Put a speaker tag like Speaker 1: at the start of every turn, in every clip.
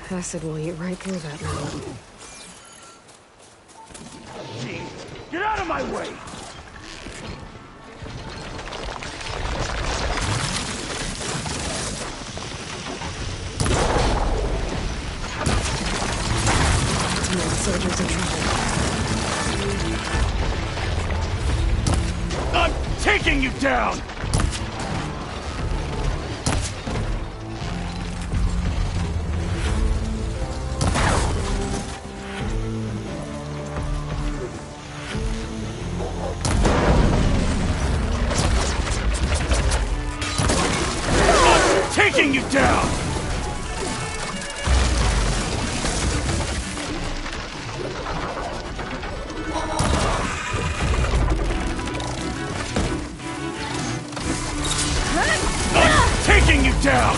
Speaker 1: Acid will eat right through that now.
Speaker 2: Jeez, get out of my way!
Speaker 1: The soldiers in trouble.
Speaker 2: I'm taking you down! Taking you down! I'm taking you down!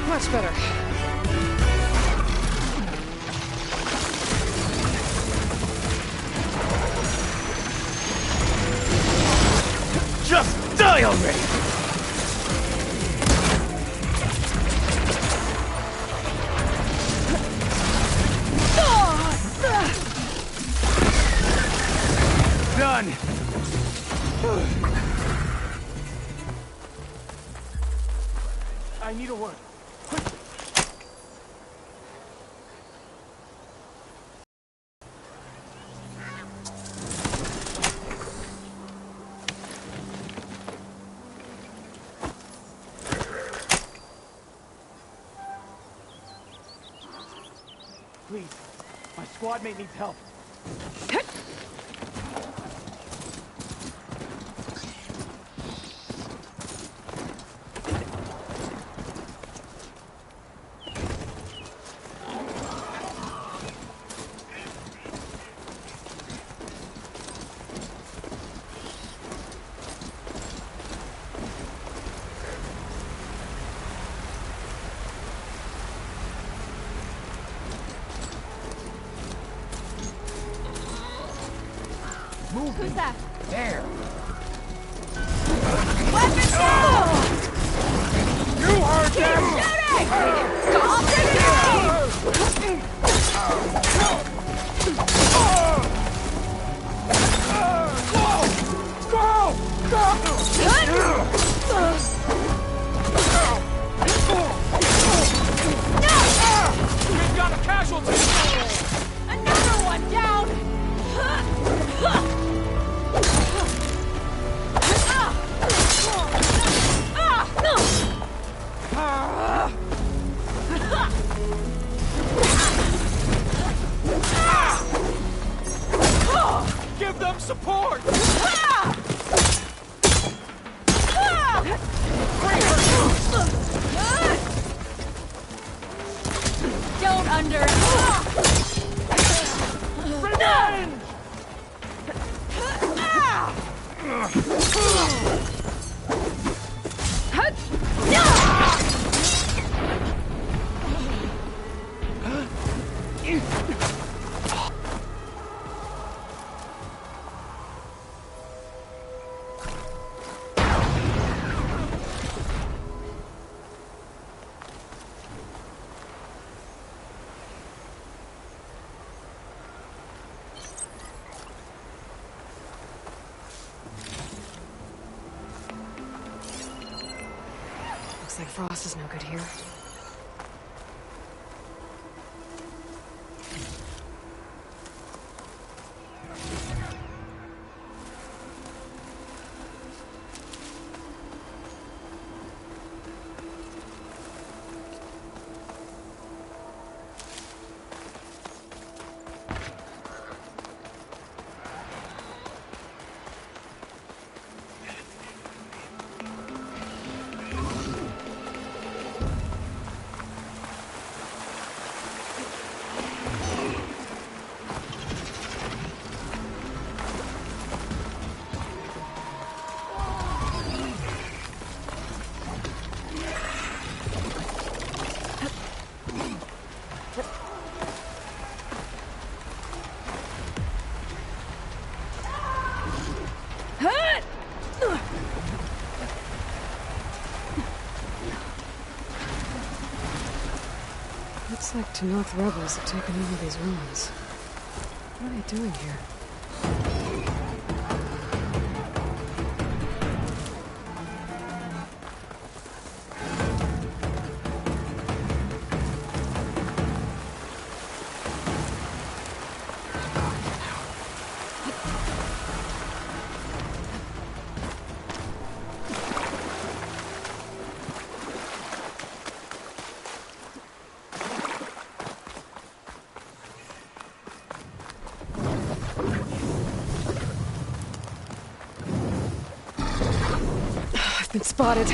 Speaker 1: Much better.
Speaker 2: Just die already! Done! I need a word. Quick! Please, my squad mate needs help.
Speaker 3: Who's that?
Speaker 2: There!
Speaker 3: Weapons down!
Speaker 2: You heard them!
Speaker 3: Shooting! Stop shooting!
Speaker 2: We've got a casualty!
Speaker 3: Another one down!
Speaker 2: Give them support!
Speaker 3: Don't under...
Speaker 2: Revenge!
Speaker 1: Looks like Frost is no good here. Looks like Tanoth rebels have taken over these ruins. What are they doing here? I've been spotted.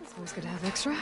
Speaker 1: It's always good to have extra.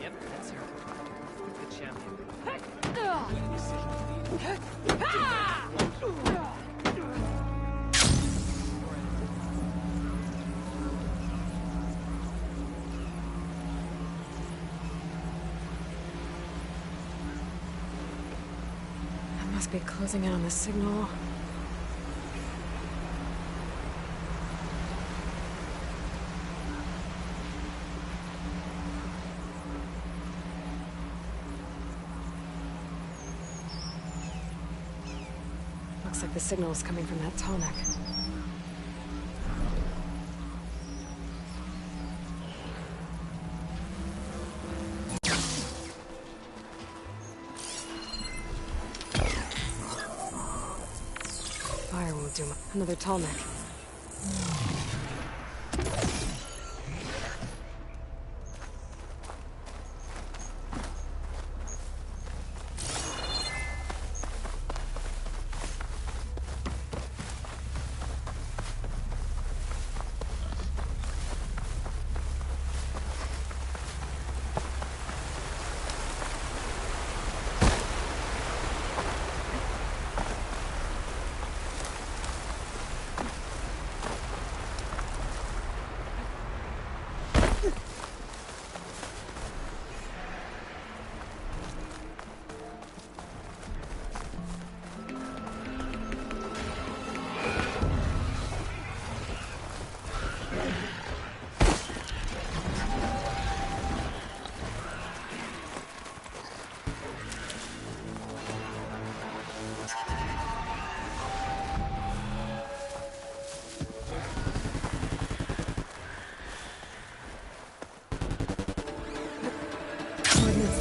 Speaker 4: Yep, that's her. Good champion.
Speaker 1: I must be closing in on the signal. Looks like the signal is coming from that tall neck. Fire won't do much. Another tall neck.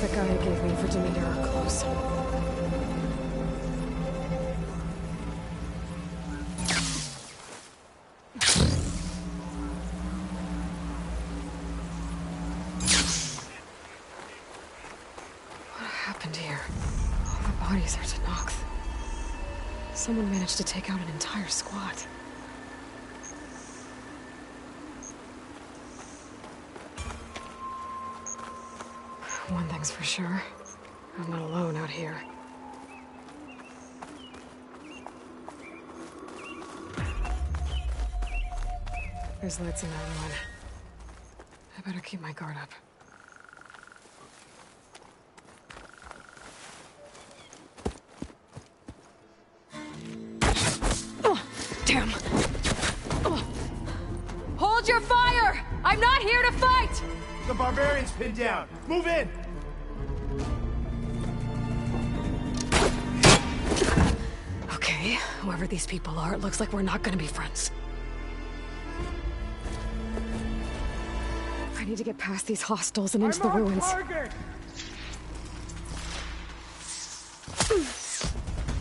Speaker 1: that Gaia gave me for Demeter are close. What happened here? All the bodies are Tenakth. Someone managed to take out an entire squad. One thing's for sure. I'm not alone out here. There's lights in that one. I better keep my guard up. Oh, damn! Oh.
Speaker 3: Hold your fire! I'm not here to fight!
Speaker 5: The barbarian's pinned down. Move in!
Speaker 1: Okay, whoever these people are, it looks like we're not gonna be friends. I need to get past these hostels and into the ruins.
Speaker 2: Target.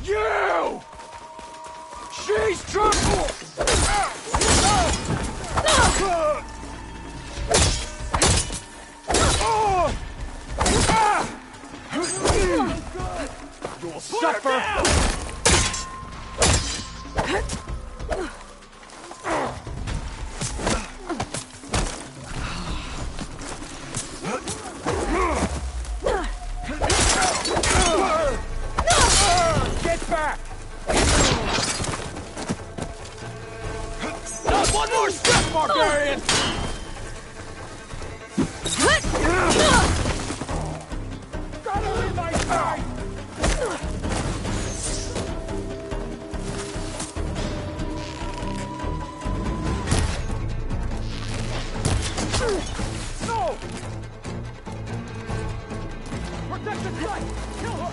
Speaker 2: You! She's trouble!
Speaker 5: You'll suffer!
Speaker 2: Get back! Not one more step, barbarian! Gotta leave my side! No! Protect the site! Kill her!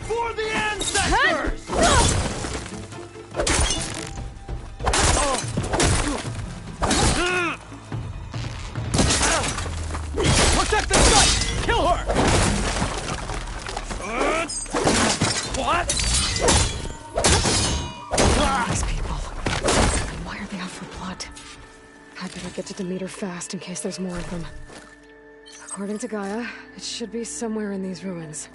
Speaker 2: For the ancestors! Protect the site! Kill her! What?
Speaker 1: These people. And why are they out for blood? I'd better get to Demeter fast in case there's more of them. According to Gaia, it should be somewhere in these ruins.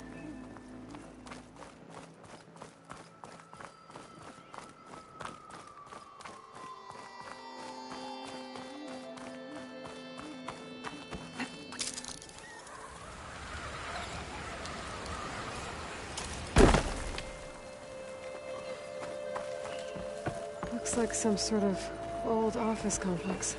Speaker 1: Looks like some sort of old office complex.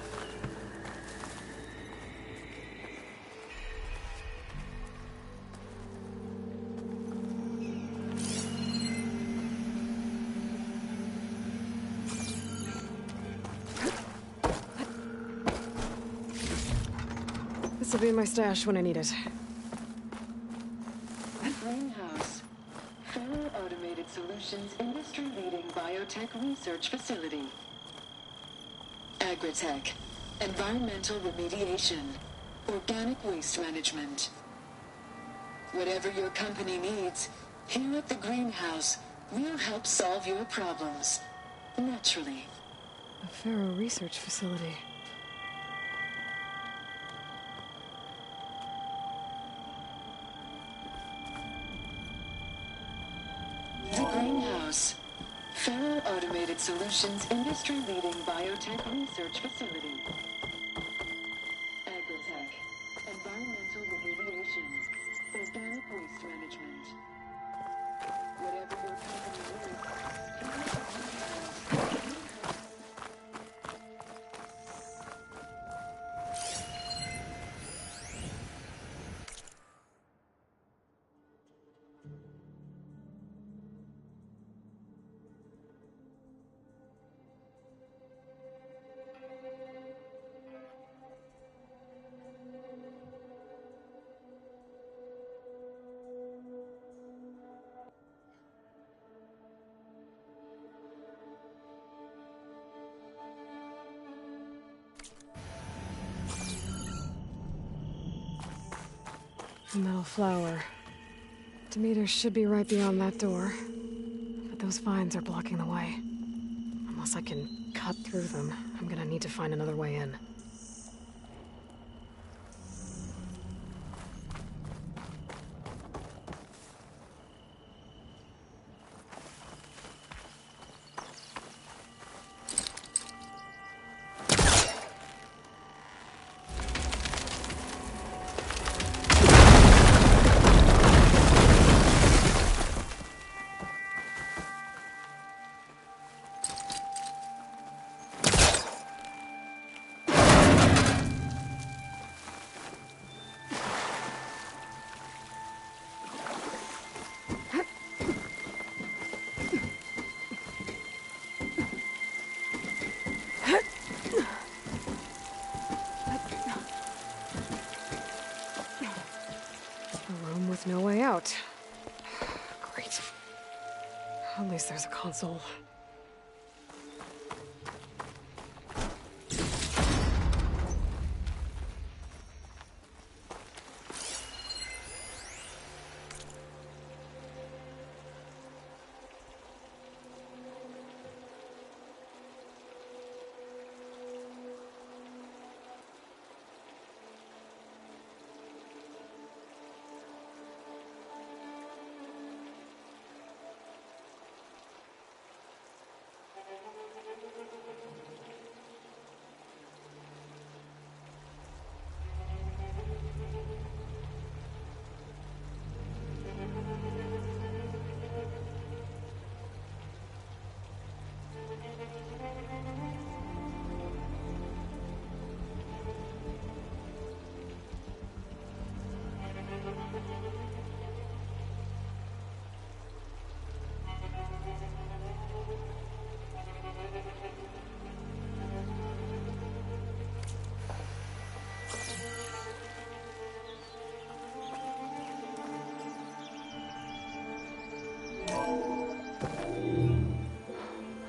Speaker 1: This'll be my stash when I need it.
Speaker 6: Greenhouse. Full Automated Solutions industry-leading biotech research facility. Agritech. Environmental remediation. Organic waste management. Whatever your company needs, here at the Greenhouse, we'll help solve your problems. Naturally.
Speaker 1: A Pharaoh research facility.
Speaker 6: The Greenhouse. Pharaoh Automated Solutions industry-leading biotech research facility. Agrotech. Environmental remediation. Organic waste management. Whatever your company needs, here at the Greenhouse.
Speaker 1: A metal flower. Demeter should be right beyond that door. But those vines are blocking the way. Unless I can cut through them, I'm gonna need to find another way in. A room with no way out. Great. At least there's a console.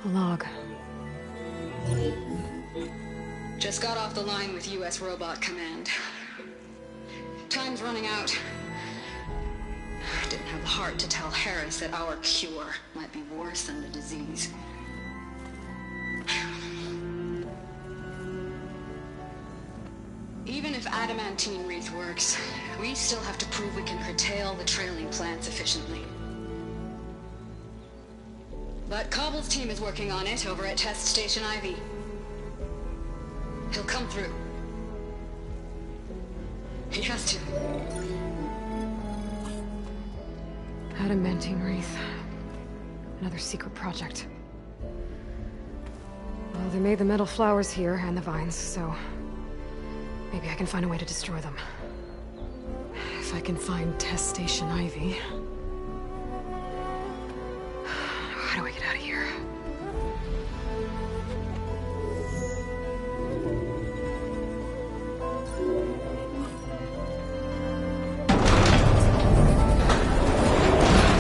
Speaker 1: A log.
Speaker 7: Just got off the line with U.S. Robot Command. Time's running out. Didn't have the heart to tell Harris that our cure might be worse than the disease. Even if adamantine wreath works, we still have to prove we can curtail the trailing plants efficiently. But Cobble's team is working on it over at Test Station Ivy. He'll come through. He has to.
Speaker 1: Adamantine wreath. Another secret project. Well, they made the metal flowers here and the vines, so maybe I can find a way to destroy them. If I can find Test Station Ivy. How do I get out of here?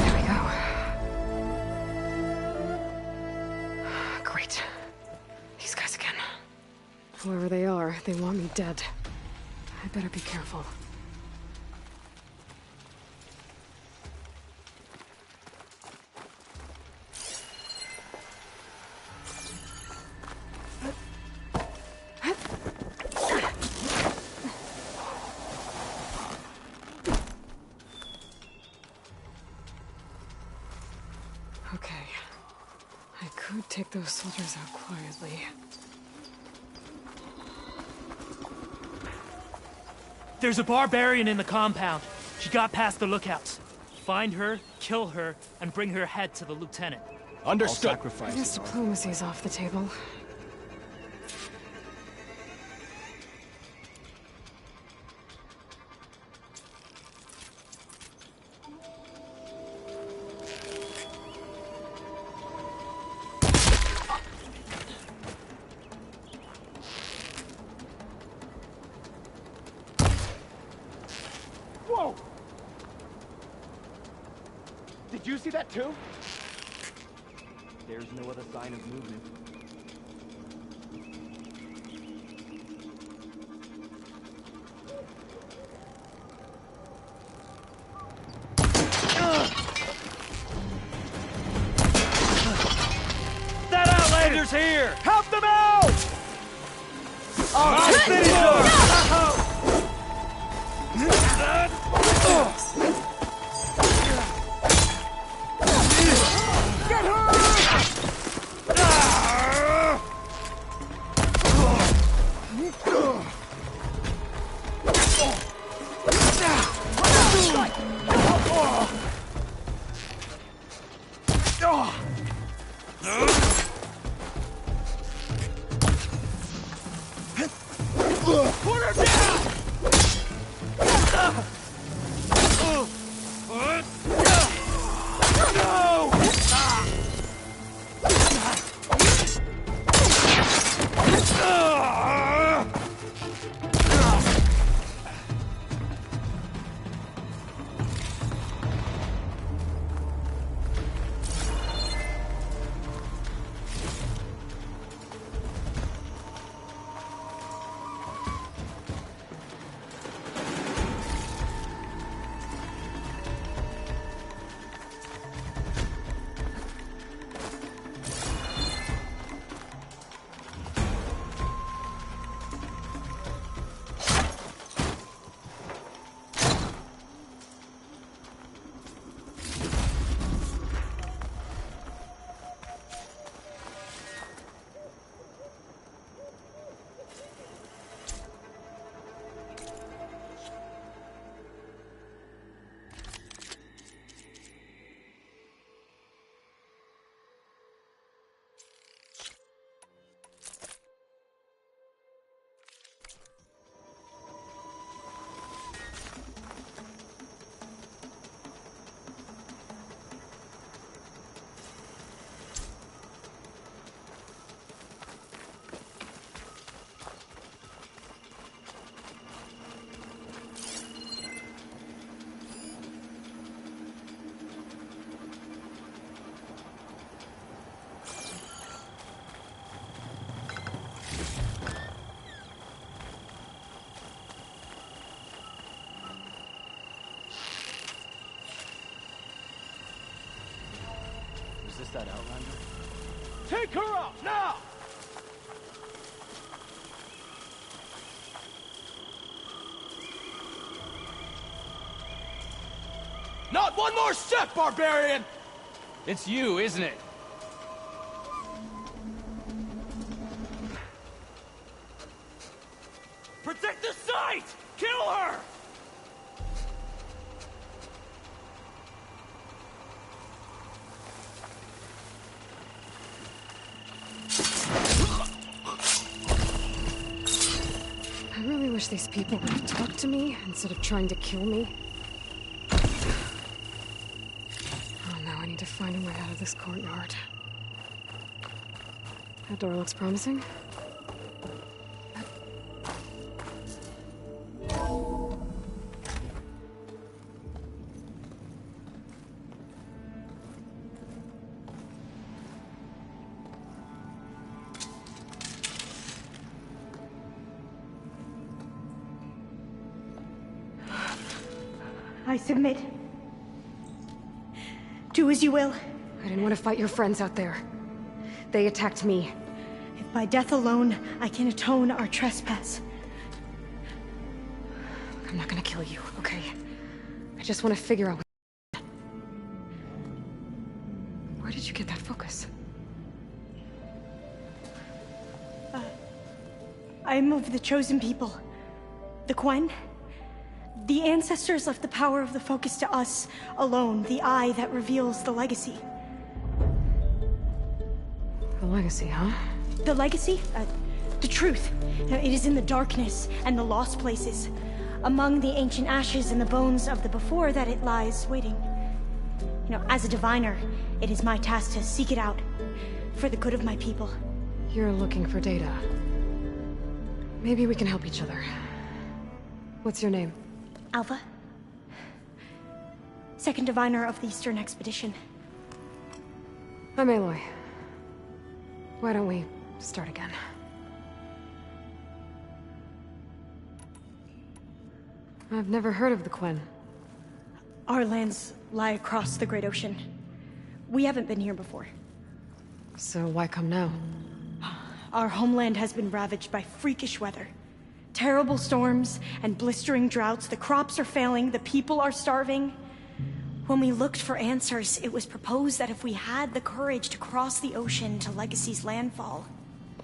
Speaker 1: There we go. Great. These guys again. Whoever they are, they want me dead. I better be careful. I could take those soldiers out quietly.
Speaker 4: There's a barbarian in the compound. She got past the lookouts. Find her, kill her, and bring her head to the lieutenant.
Speaker 5: Understood.
Speaker 1: I guess diplomacy's off the table.
Speaker 5: Whoa! Did you see that too? There's no other sign of movement.
Speaker 2: That outlander's here! Help them out! I finished Put her down!
Speaker 5: Is this that outlander?
Speaker 2: Take her out, now! Not one more step, barbarian!
Speaker 5: It's you, isn't it?
Speaker 2: Protect the site! Kill her!
Speaker 1: I really wish these people would talk to me instead of trying to kill me. Oh, now I need to find a way out of this courtyard. That door looks promising.
Speaker 8: I submit. Do as you will.
Speaker 1: I didn't want to fight your friends out there. They attacked me.
Speaker 8: If by death alone I can atone our trespass.
Speaker 1: I'm not gonna kill you, okay? I just want to figure out Where did you get that focus?
Speaker 8: I'm of the chosen people. The Quen. The ancestors left the power of the focus to us alone, the eye that reveals the legacy.
Speaker 1: The legacy, huh?
Speaker 8: The legacy? The truth. It is in the darkness and the lost places. Among the ancient ashes and the bones of the before that it lies waiting. As a diviner, it is my task to seek it out. For the good of my people.
Speaker 1: You're looking for data. Maybe we can help each other. What's your name?
Speaker 8: Alva. Second diviner of the Eastern Expedition.
Speaker 1: I'm Aloy. Why don't we start again? I've never heard of the Quen.
Speaker 8: Our lands lie across the Great Ocean. We haven't been here before.
Speaker 1: So why come now?
Speaker 8: Our homeland has been ravaged by freakish weather. Terrible storms and blistering droughts. The crops are failing, the people are starving. When we looked for answers, it was proposed that if we had the courage to cross the ocean to Legacy's landfall,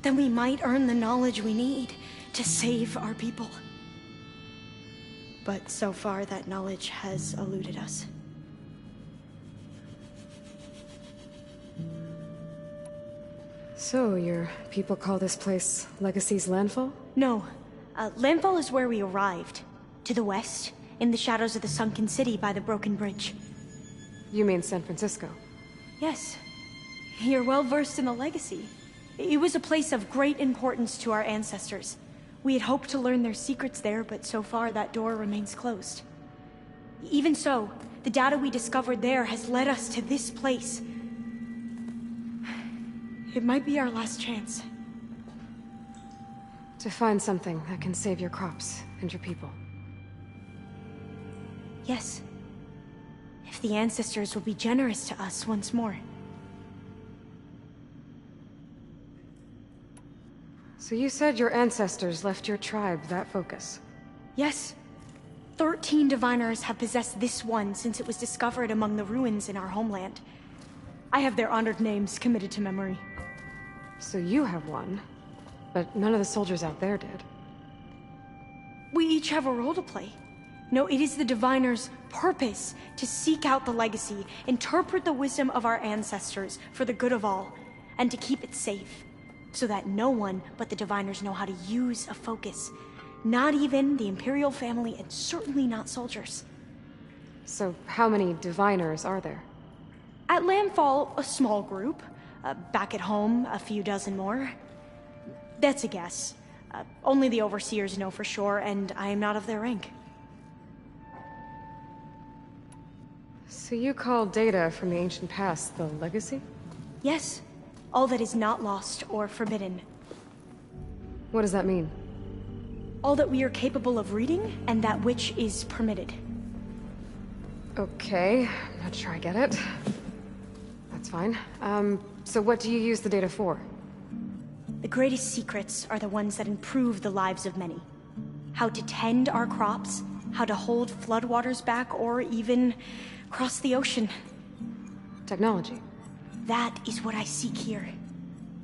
Speaker 8: then we might earn the knowledge we need to save our people. But so far, that knowledge has eluded us.
Speaker 1: So, your people call this place Legacy's landfall?
Speaker 8: No. Landfall is where we arrived. To the west, in the shadows of the sunken city by the broken bridge.
Speaker 1: You mean San Francisco?
Speaker 8: Yes. You're well versed in the Legacy. It was a place of great importance to our ancestors. We had hoped to learn their secrets there, but so far that door remains closed. Even so, the data we discovered there has led us to this place. It might be our last chance.
Speaker 1: To find something that can save your crops and your people.
Speaker 8: Yes. If the ancestors will be generous to us once more.
Speaker 1: So you said your ancestors left your tribe that focus?
Speaker 8: Yes. 13 diviners have possessed this one since it was discovered among the ruins in our homeland. I have their honored names committed to memory.
Speaker 1: So you have one, but none of the soldiers out there did.
Speaker 8: We each have a role to play. No, it is the diviner's purpose to seek out the legacy, interpret the wisdom of our ancestors for the good of all, and to keep it safe, so that no one but the diviners know how to use a focus. Not even the Imperial family, and certainly not soldiers.
Speaker 1: So how many diviners are there?
Speaker 8: At Landfall, a small group. Back at home, a few dozen more. That's a guess. Only the overseers know for sure, and I am not of their rank.
Speaker 1: So you call data from the ancient past the legacy?
Speaker 8: Yes. All that is not lost or forbidden.
Speaker 1: What does that mean?
Speaker 8: All that we are capable of reading, and that which is permitted.
Speaker 1: Okay, I'm not sure I get it. That's fine. So what do you use the data for?
Speaker 8: The greatest secrets are the ones that improve the lives of many. How to tend our crops, how to hold floodwaters back, or even cross the ocean.
Speaker 1: Technology.
Speaker 8: That is what I seek here.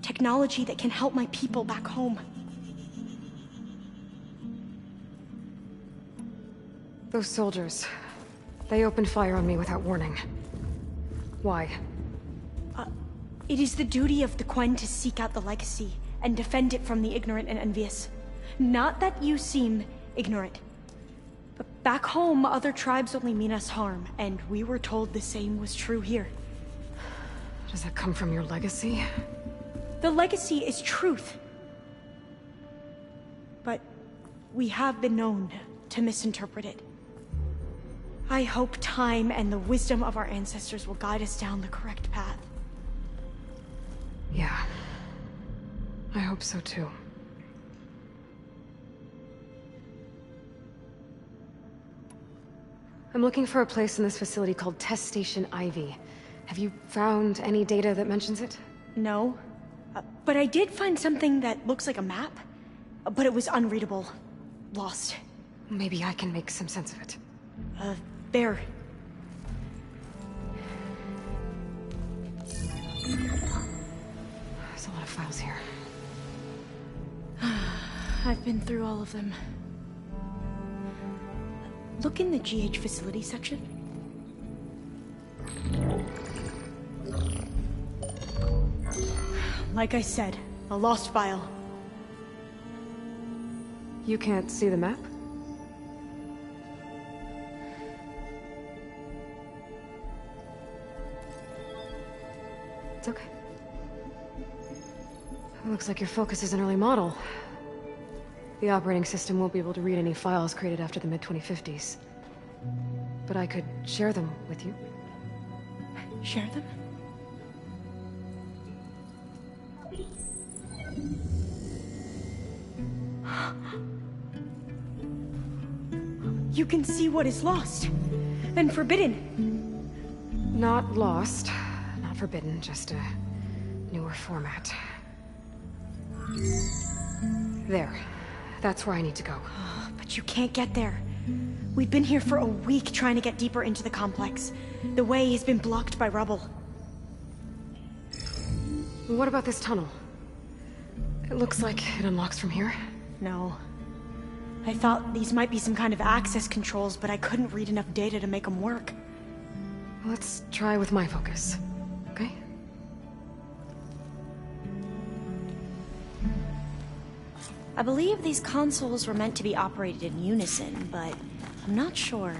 Speaker 8: Technology that can help my people back home.
Speaker 1: Those soldiers, they opened fire on me without warning. Why?
Speaker 8: It is the duty of the Quen to seek out the legacy and defend it from the ignorant and envious. Not that you seem ignorant. But back home, other tribes only mean us harm, and we were told the same was true here.
Speaker 1: Does that come from your legacy?
Speaker 8: The legacy is truth. But we have been known to misinterpret it. I hope time and the wisdom of our ancestors will guide us down the correct path.
Speaker 1: Yeah. I hope so too. I'm looking for a place in this facility called Test Station Ivy. Have you found any data that mentions it?
Speaker 8: No. But I did find something that looks like a map. But it was unreadable. Lost.
Speaker 1: Maybe I can make some sense of it.
Speaker 8: There.
Speaker 1: There's a lot of files here.
Speaker 8: I've been through all of them. Look in the GH facility section. Like I said, a lost file.
Speaker 1: You can't see the map? It's okay. It looks like your focus is an early model. The operating system won't be able to read any files created after the mid-2050s. But I could share them with you.
Speaker 8: Share them? You can see what is lost and forbidden.
Speaker 1: Not lost, not forbidden, just a newer format. There. That's where I need to go.
Speaker 8: But you can't get there. We've been here for a week trying to get deeper into the complex. The way has been blocked by rubble.
Speaker 1: What about this tunnel? It looks like it unlocks from here.
Speaker 8: No. I thought these might be some kind of access controls, but I couldn't read enough data to make them work.
Speaker 1: Let's try with my focus, okay?
Speaker 8: I believe these consoles were meant to be operated in unison, but I'm not sure.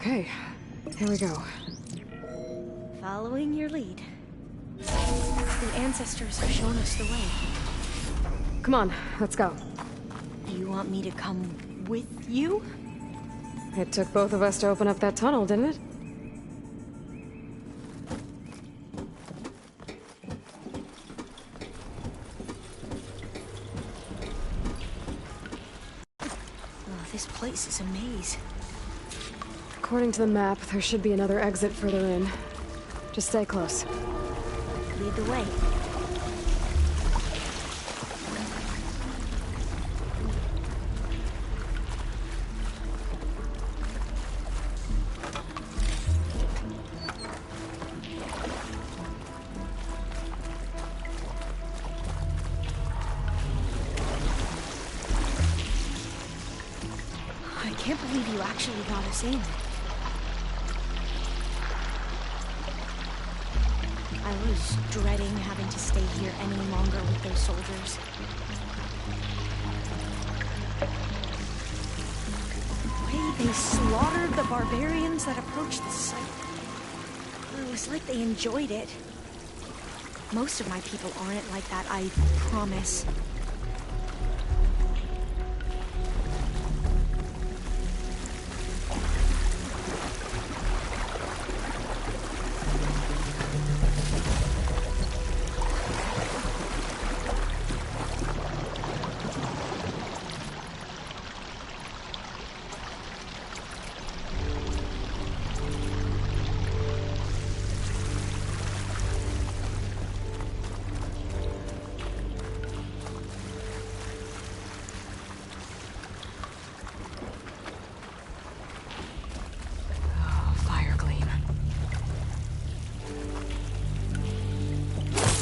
Speaker 1: Okay, here we go.
Speaker 8: Following your lead. The ancestors have shown us the way.
Speaker 1: Come on, let's go.
Speaker 8: You want me to come with you?
Speaker 1: It took both of us to open up that tunnel, didn't it?
Speaker 8: Oh, this place is a maze.
Speaker 1: According to the map, there should be another exit further in. Just stay close.
Speaker 8: Lead the way. I can't believe you actually got us in. I was dreading having to stay here any longer with those soldiers. The way they slaughtered the barbarians that approached the site. It was like they enjoyed it. Most of my people aren't like that, I promise.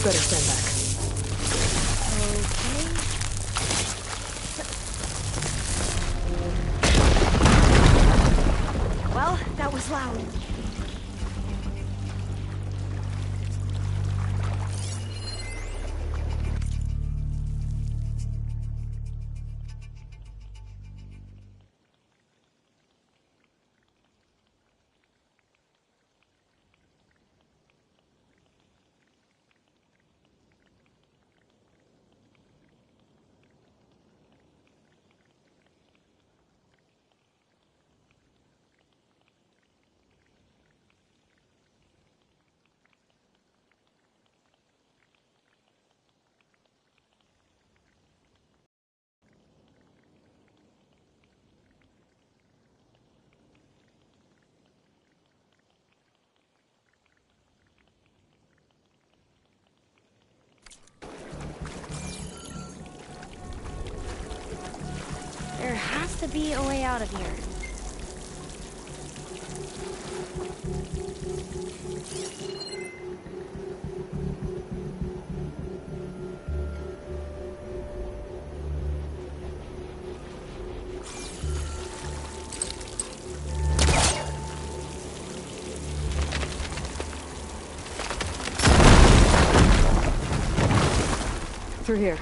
Speaker 1: Better stand back.
Speaker 8: Okay. Well, that was loud. to be a way out of here.
Speaker 1: Through here.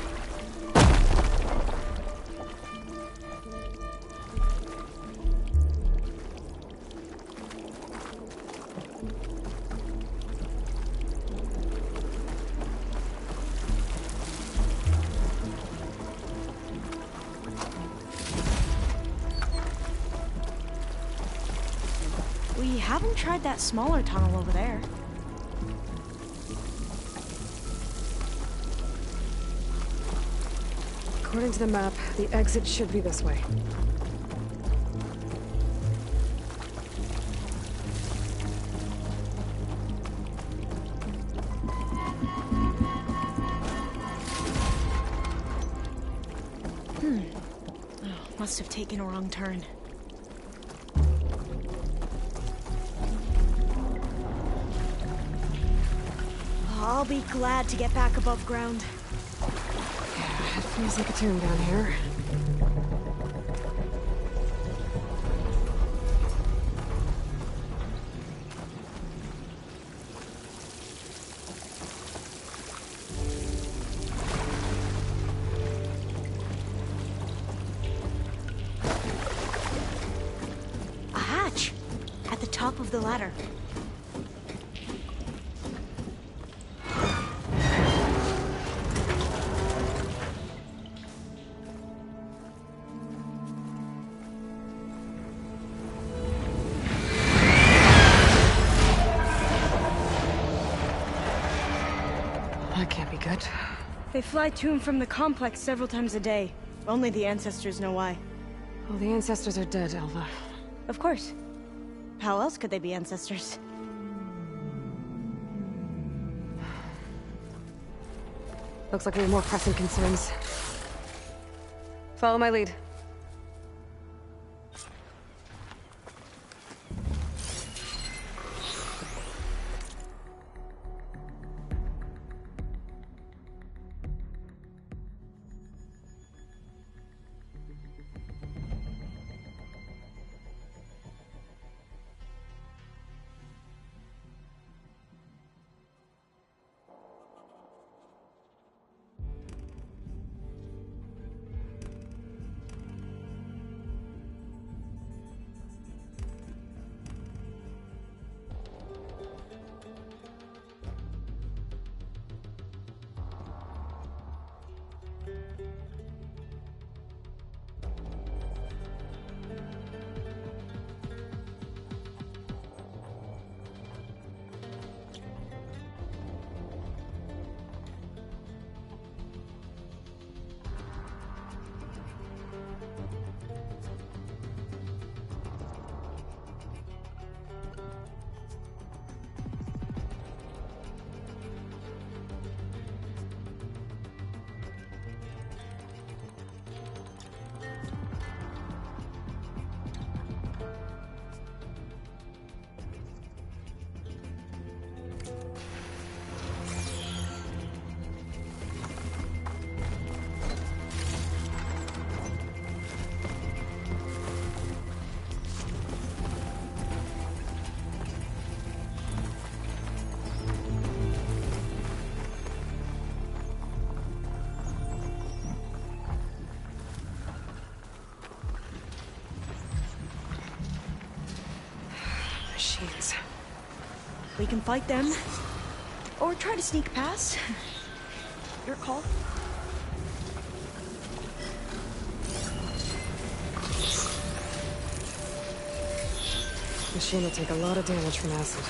Speaker 8: We haven't tried that smaller tunnel over there.
Speaker 1: According to the map, the exit should be this way.
Speaker 8: Oh, must have taken a wrong turn. I'll be glad to get back above ground.
Speaker 1: Yeah, it feels like a tomb down here.
Speaker 8: A hatch! At the top of the ladder.
Speaker 1: That can't be good.
Speaker 8: They fly to and from the complex several times a day. Only the ancestors know why.
Speaker 1: Well, the ancestors are dead, Elva.
Speaker 8: Of course. How else could they be ancestors?
Speaker 1: Looks like we have more pressing concerns. Follow my lead. Machines.
Speaker 8: We can fight them. Or try to sneak past. Your call.
Speaker 1: Machine will take a lot of damage from acid.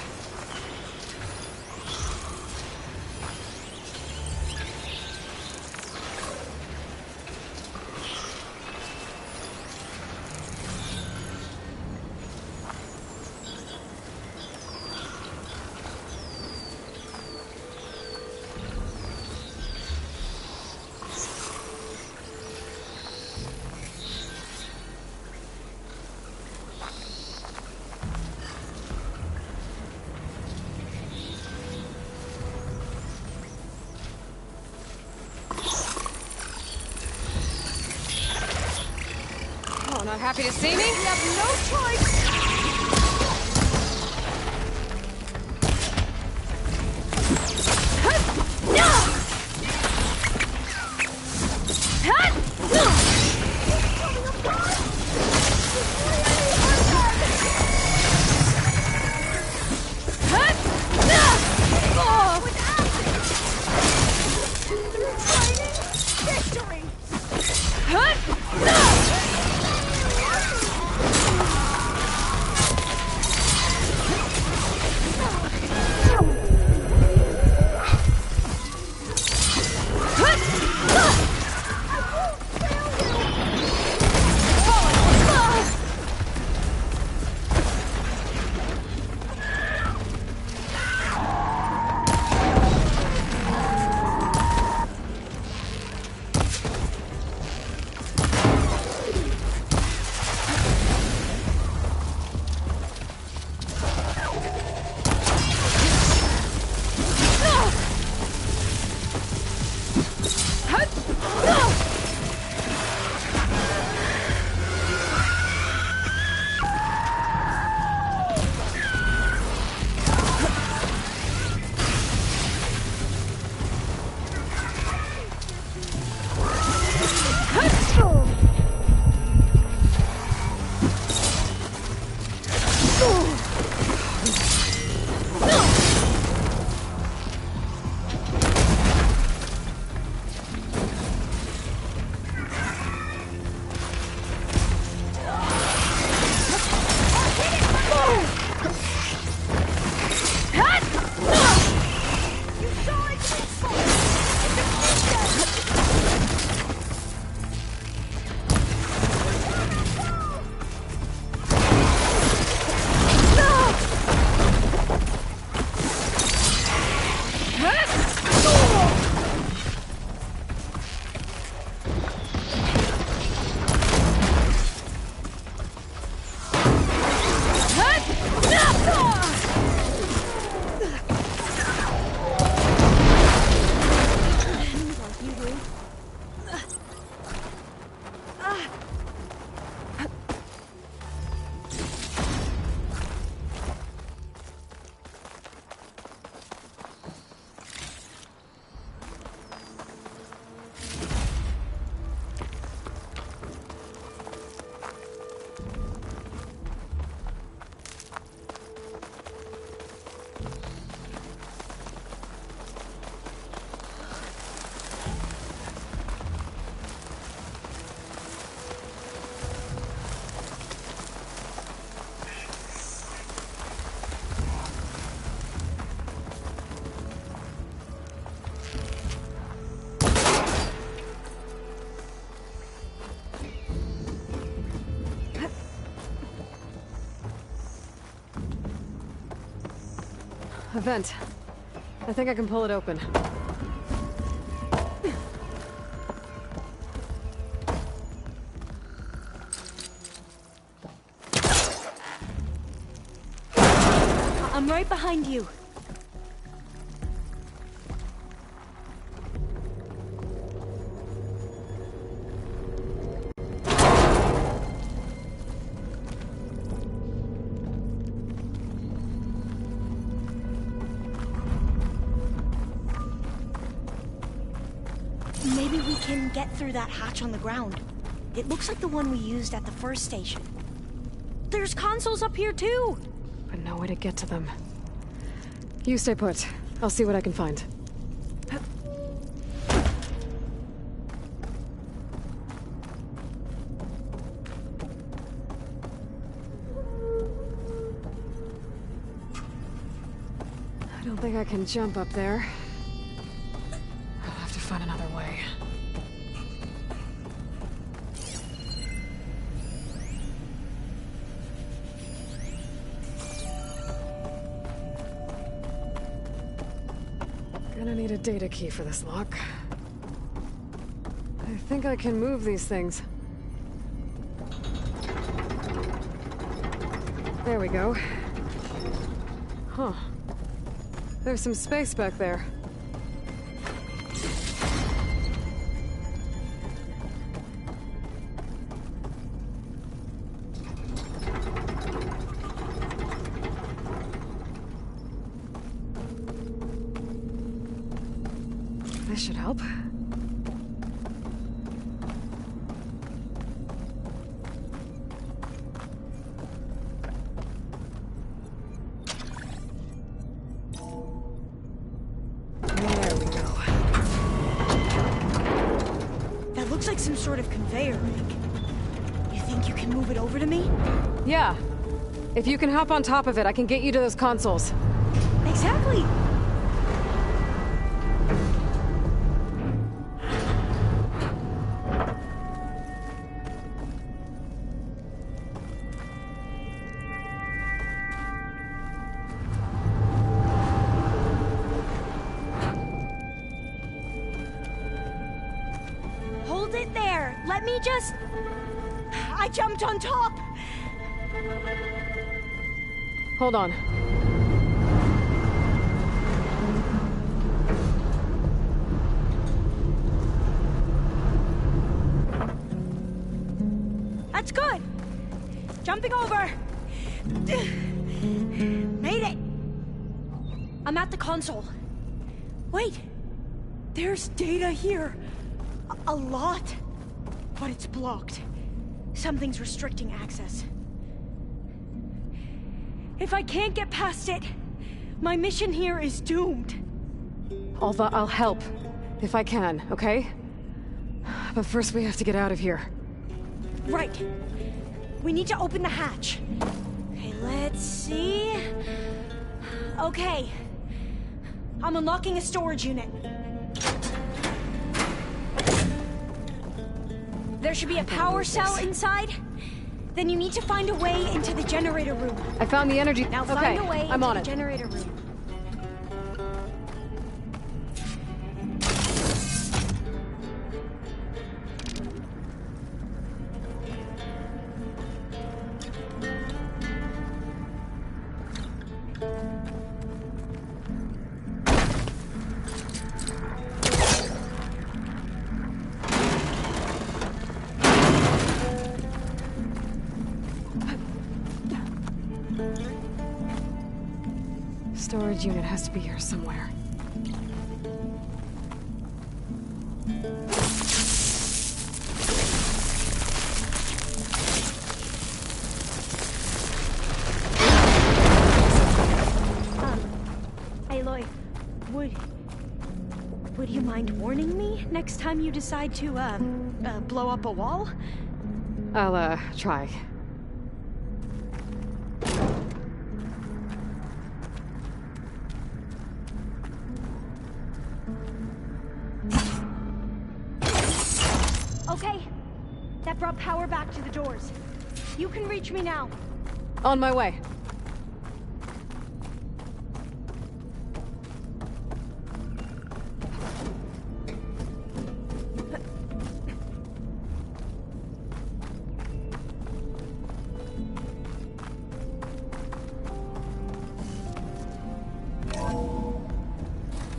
Speaker 3: happy to see me?
Speaker 8: We have no choice!
Speaker 1: A vent. I think I can pull it open.
Speaker 8: I'm right behind you. Maybe we can get through that hatch on the ground. It looks like the one we used at the first station. There's consoles up here too!
Speaker 1: But no way to get to them. You stay put. I'll see what I can find. I don't think I can jump up there. I'll have to find another way. Gonna need a data key for this lock. I think I can move these things. There we go. Huh. There's some space back there. this should help. There we go.
Speaker 8: That looks like some sort of conveyor rig. You think you can move it over to me?
Speaker 1: Yeah. If you can hop on top of it, I can get you to those consoles.
Speaker 8: Exactly. Hold it there. Let me just... I jumped on top.
Speaker 1: Hold on.
Speaker 8: That's good. Jumping over. Made it. I'm at the console. Wait. There's data here. A lot. But it's blocked. Something's restricting access. If I can't get past it, my mission here is doomed.
Speaker 1: Alva, I'll help. If I can, okay? But first we have to get out of here.
Speaker 8: Right. We need to open the hatch. Okay, let's see. Okay. I'm unlocking a storage unit. There should be a power cell inside. Then you need to find a way into the generator room.
Speaker 1: I found the energy...
Speaker 8: Now
Speaker 1: okay,
Speaker 8: find a way
Speaker 1: I'm
Speaker 8: into
Speaker 1: on
Speaker 8: the
Speaker 1: it.
Speaker 8: generator room.
Speaker 1: Storage unit has to be here somewhere.
Speaker 8: Aloy, would you mind warning me next time you decide to, blow up a wall?
Speaker 1: I'll, try.
Speaker 8: Okay. That brought power back to the doors. You can reach me now.
Speaker 1: On my way.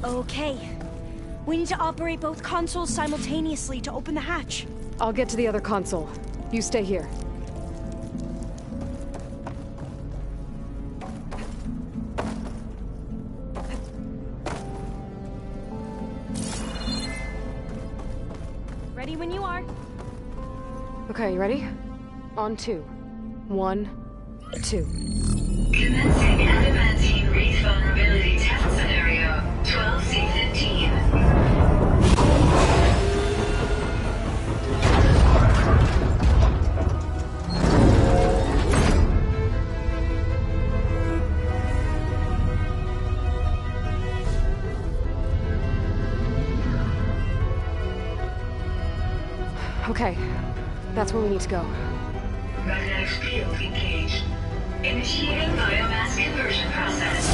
Speaker 8: Okay. We need to operate both consoles simultaneously to open the hatch.
Speaker 1: I'll get to the other console. You stay here.
Speaker 8: Ready when you are.
Speaker 1: Okay, you ready? On 2. 1, 2.
Speaker 9: Commencing adamantine wraith vulnerability test scenario 12C15.
Speaker 1: Okay, that's where we need to go.
Speaker 9: Magnetic field engaged. Initiating biomass conversion process.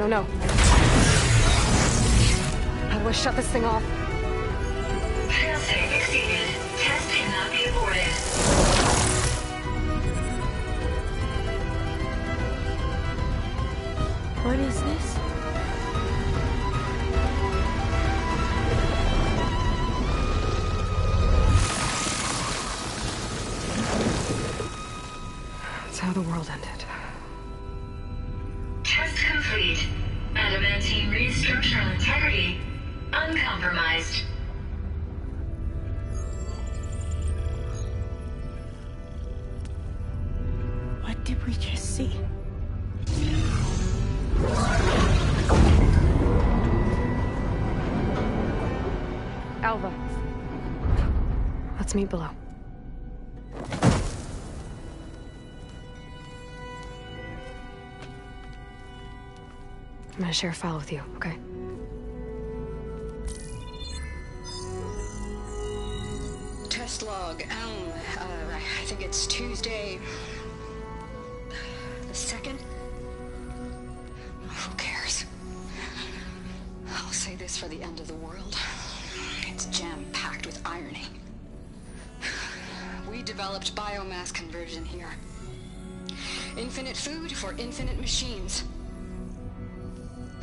Speaker 1: No. How do I shut this thing off?
Speaker 9: Failsafe exceeded. Test cannot be aborted.
Speaker 8: What is this?
Speaker 1: how the world ended.
Speaker 9: Test complete. Adamantine reed structural integrity uncompromised.
Speaker 8: What did we just see?
Speaker 1: Alva. Let's meet below. I'm gonna share a file with you, okay?
Speaker 7: Test log, Elm. I think it's Tuesday the 2nd? Who cares? I'll say this for the end of the world. It's jam-packed with irony. We developed biomass conversion here. Infinite food for infinite machines.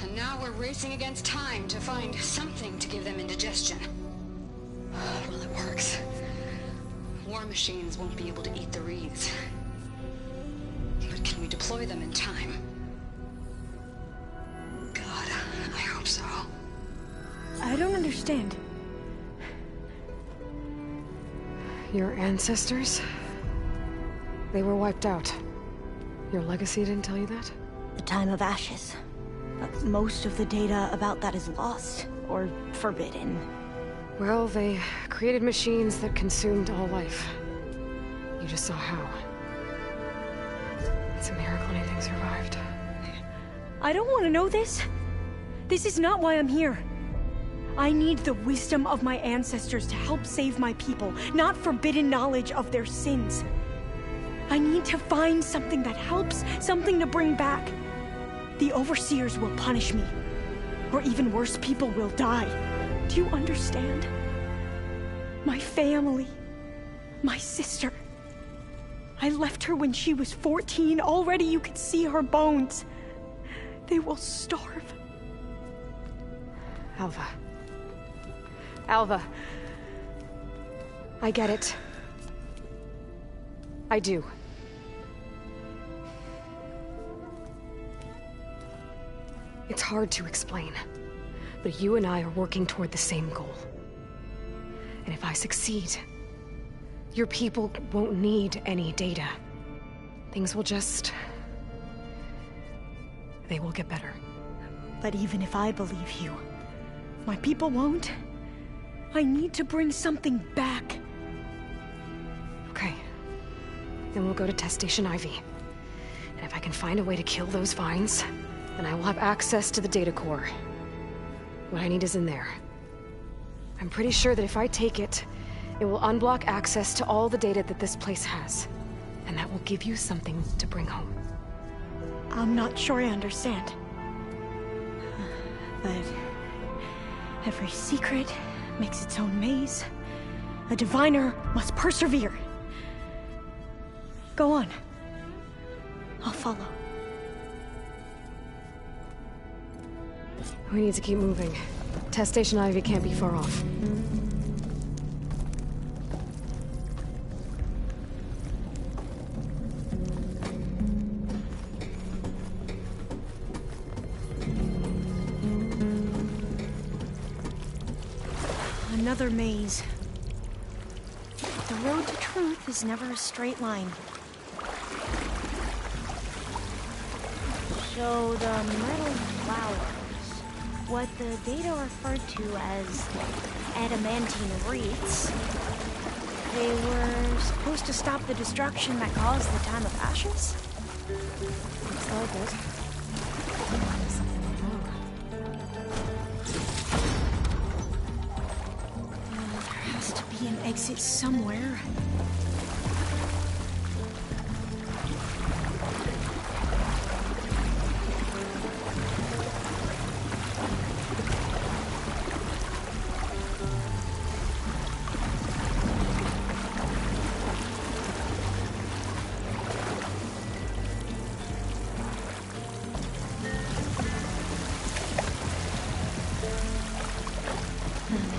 Speaker 7: And now we're racing against time to find something to give them indigestion. Well, it works. War machines won't be able to eat the reeds. But can we deploy them in time? God, I hope so.
Speaker 8: I don't understand.
Speaker 1: Your ancestors? They were wiped out. Your legacy didn't tell you that?
Speaker 8: The time of ashes. But most of the data about that is lost, or forbidden.
Speaker 1: Well, they created machines that consumed all life. You just saw how. It's a miracle anything survived.
Speaker 8: I don't want to know this. This is not why I'm here. I need the wisdom of my ancestors to help save my people, not forbidden knowledge of their sins. I need to find something that helps, something to bring back. The Overseers will punish me. Or even worse, people will die. Do you understand? My family. My sister. I left her when she was 14. Already you could see her bones. They will starve.
Speaker 1: Alva. Alva. I get it. I do. It's hard to explain, but you and I are working toward the same goal. And if I succeed, your people won't need any data. Things will just... they will get better.
Speaker 8: But even if I believe you, my people won't. I need to bring something back.
Speaker 1: Okay. Then we'll go to Test Station Ivy. And if I can find a way to kill those vines, then I will have access to the data core. What I need is in there. I'm pretty sure that if I take it, it will unblock access to all the data that this place has. And that will give you something to bring home.
Speaker 8: I'm not sure I understand. But every secret makes its own maze. A diviner must persevere. Go on. I'll follow.
Speaker 1: We need to keep moving. Test Station Ivy can't be far off.
Speaker 8: Another maze. The road to truth is never a straight line.
Speaker 10: So the metal flowers, what the data referred to as adamantine reeds, they were supposed to stop the destruction that caused the time of ashes?
Speaker 1: Looks like it. Something went wrong.
Speaker 8: There has to be an exit somewhere.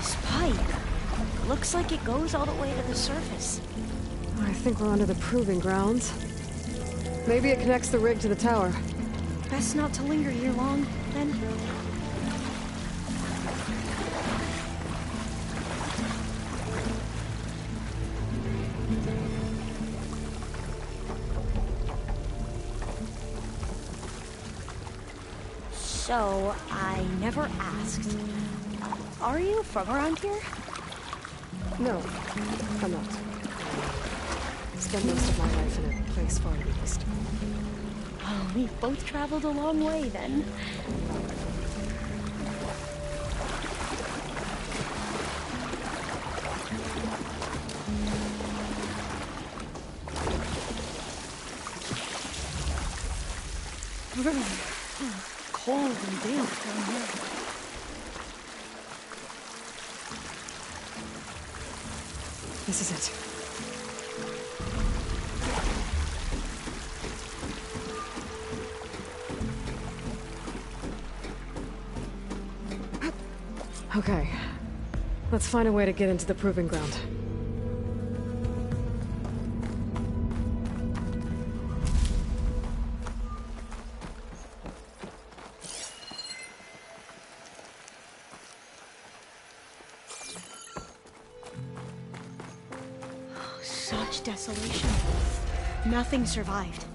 Speaker 8: This pipe looks like it goes all the way to the surface.
Speaker 1: I think we're under the proving grounds. Maybe it connects the rig to the tower.
Speaker 8: Best not to linger here long, then. So, I never asked. Are you from around here?
Speaker 1: No, I'm not. Spent most of my life in a place far east.
Speaker 8: Oh, we've both traveled a long way, then. Cold and damp down here.
Speaker 1: This is it. Okay. Let's find a way to get into the proving ground.
Speaker 8: Such desolation. Nothing survived.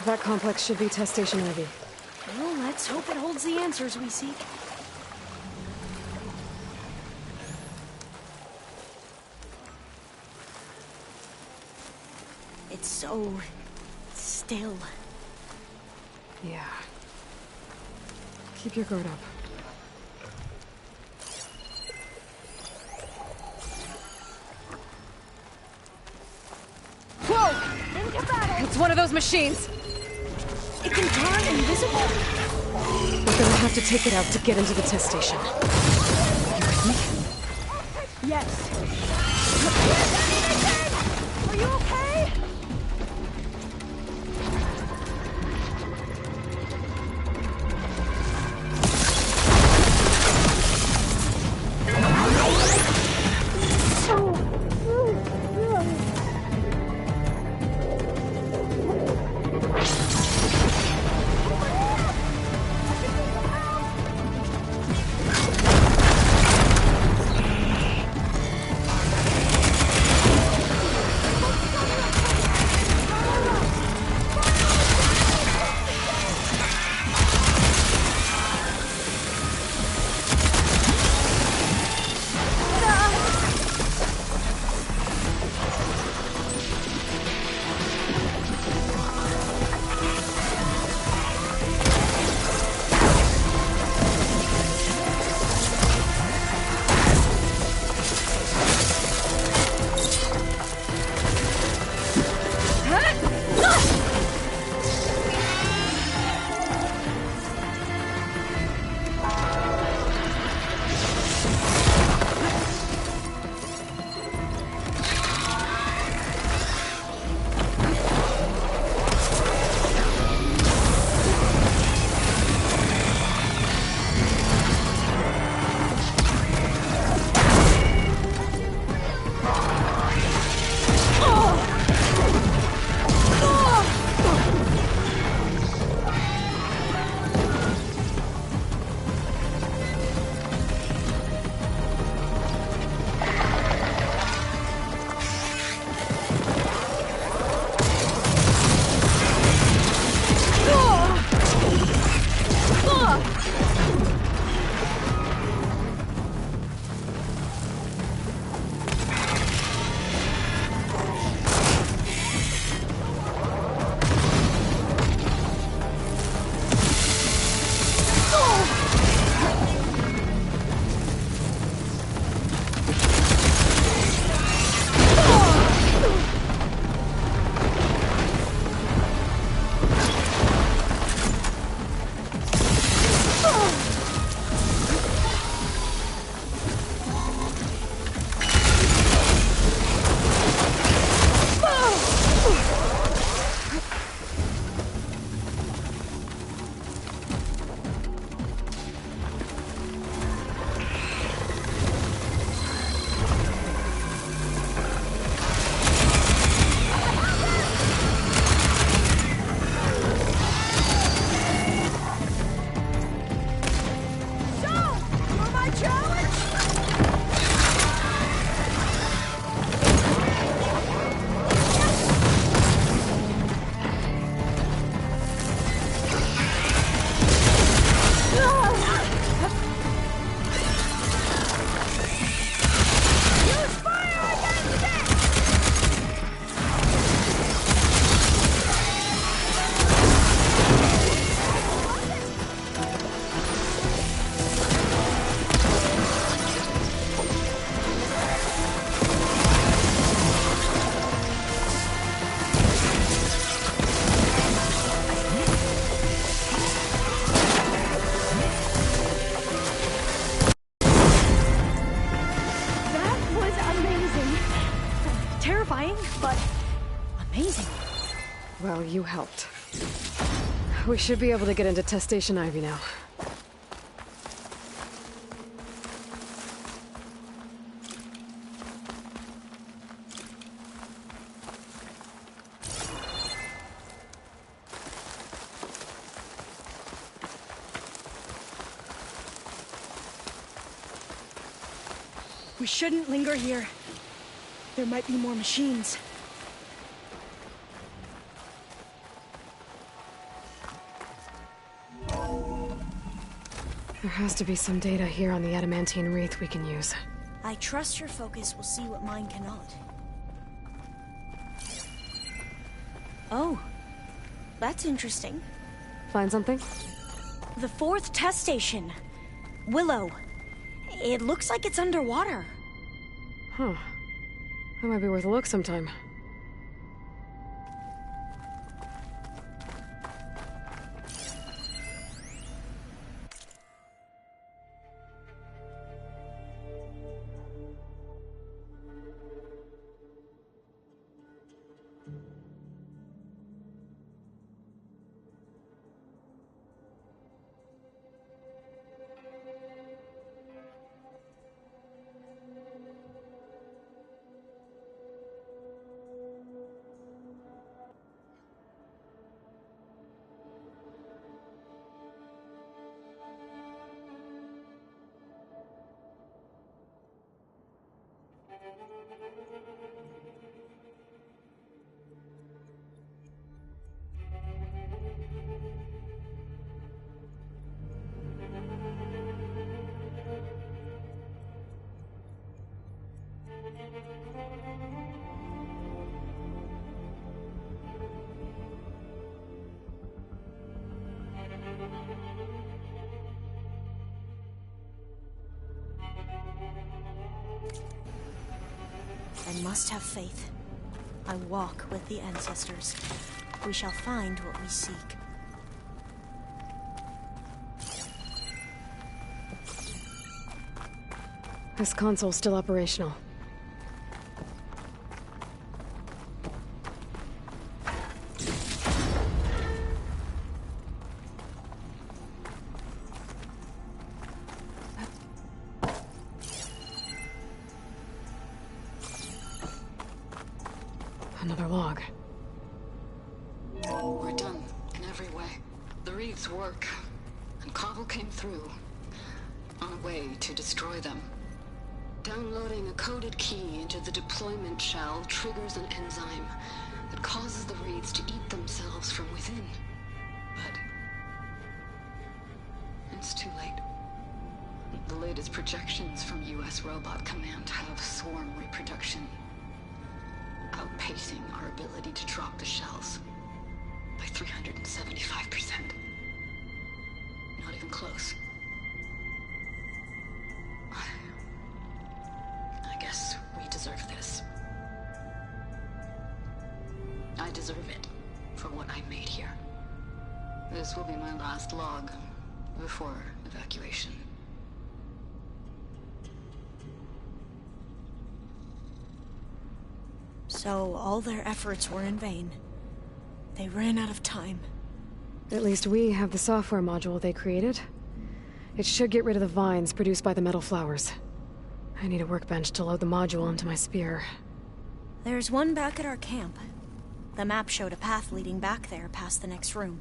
Speaker 1: That complex should be test station ready.
Speaker 8: Well, let's hope it holds the answers we seek. It's so still.
Speaker 1: Yeah. Keep your guard up.
Speaker 3: Whoa! Into battle!
Speaker 1: It's one of those machines!
Speaker 8: It can turn invisible?
Speaker 1: We're gonna have to take it out to get into the test station. You with me?
Speaker 8: Yes. Are you okay?
Speaker 1: you helped. We should be able to get into Test Station Ivy now.
Speaker 8: We shouldn't linger here. There might be more machines.
Speaker 1: There has to be some data here on the adamantine wreath we can use.
Speaker 10: I trust your focus will see what mine cannot. Oh, that's interesting.
Speaker 1: Find something?
Speaker 10: The 4th test station. Willow. It looks like it's underwater.
Speaker 1: Huh. That might be worth a look sometime.
Speaker 10: I must have faith. I walk with the ancestors. We shall find what we seek.
Speaker 1: This console's still operational. Another log.
Speaker 7: We're done in every way. The wreaths work, and Cobble came through on a way to destroy them. Downloading a coded key into the deployment shell triggers an enzyme that causes the wreaths to eat themselves from within. But it's too late. The latest projections from US Robot Command have swarm reproduction outpacing our ability to drop the shells by 375%. Not even close. I guess we deserve this. I deserve it for what I made here. This will be my last log before evacuation.
Speaker 10: So all their efforts were in vain. They ran out of time.
Speaker 1: At least we have the software module they created. It should get rid of the vines produced by the metal flowers. I need a workbench to load the module onto my spear.
Speaker 10: There's one back at our camp. The map showed a path leading back there past the next room.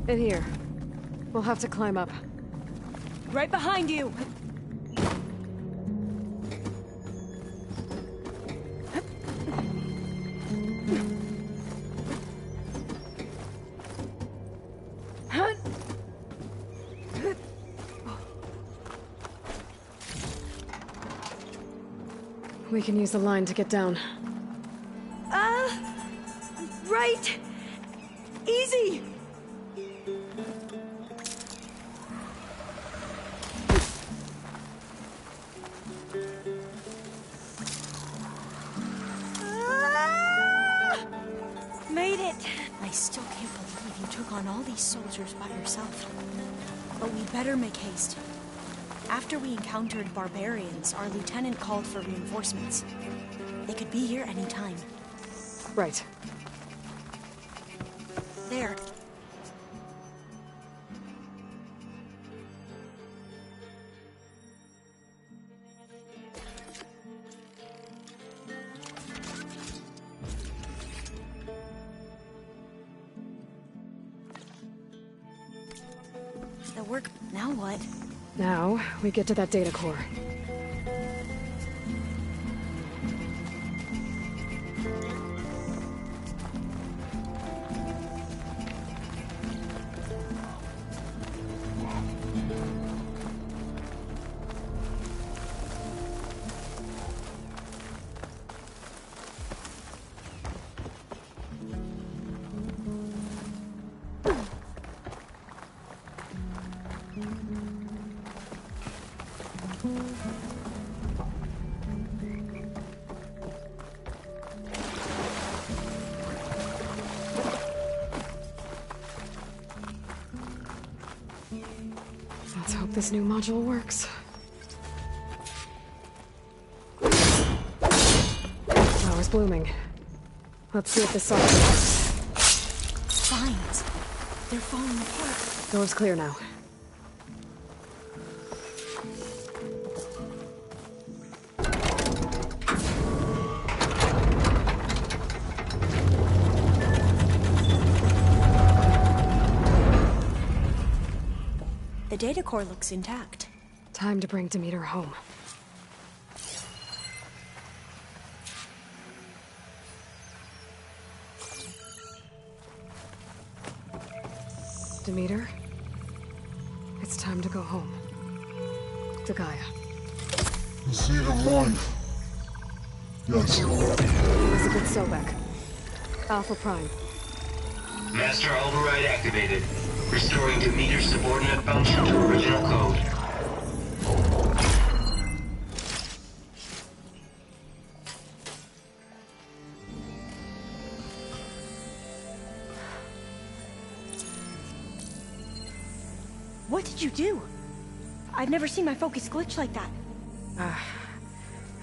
Speaker 1: In here. We'll have to climb up.
Speaker 8: Right behind you!
Speaker 1: We can use the line to get down.
Speaker 8: Right. Easy. Made it.
Speaker 10: I still can't believe you took on all these soldiers by yourself. But we better make haste. After we encountered barbarians, our lieutenant called for reinforcements. They could be here any time.
Speaker 1: Right.
Speaker 10: There. The work... Now what?
Speaker 1: Now, we get to that data core. Let's hope this new module works. Flower's blooming. Let's see if this solves it.
Speaker 10: Vines. They're falling apart.
Speaker 1: Door's clear now.
Speaker 10: The data core looks intact.
Speaker 1: Time to bring Demeter home. Demeter, it's time to go home. To Gaia.
Speaker 11: The seed of life. Yes.
Speaker 1: Elizabeth Sobek. Alpha Prime.
Speaker 9: Master override activated. Restoring Demeter's subordinate function to original code.
Speaker 8: What did you do? I've never seen my focus glitch like that.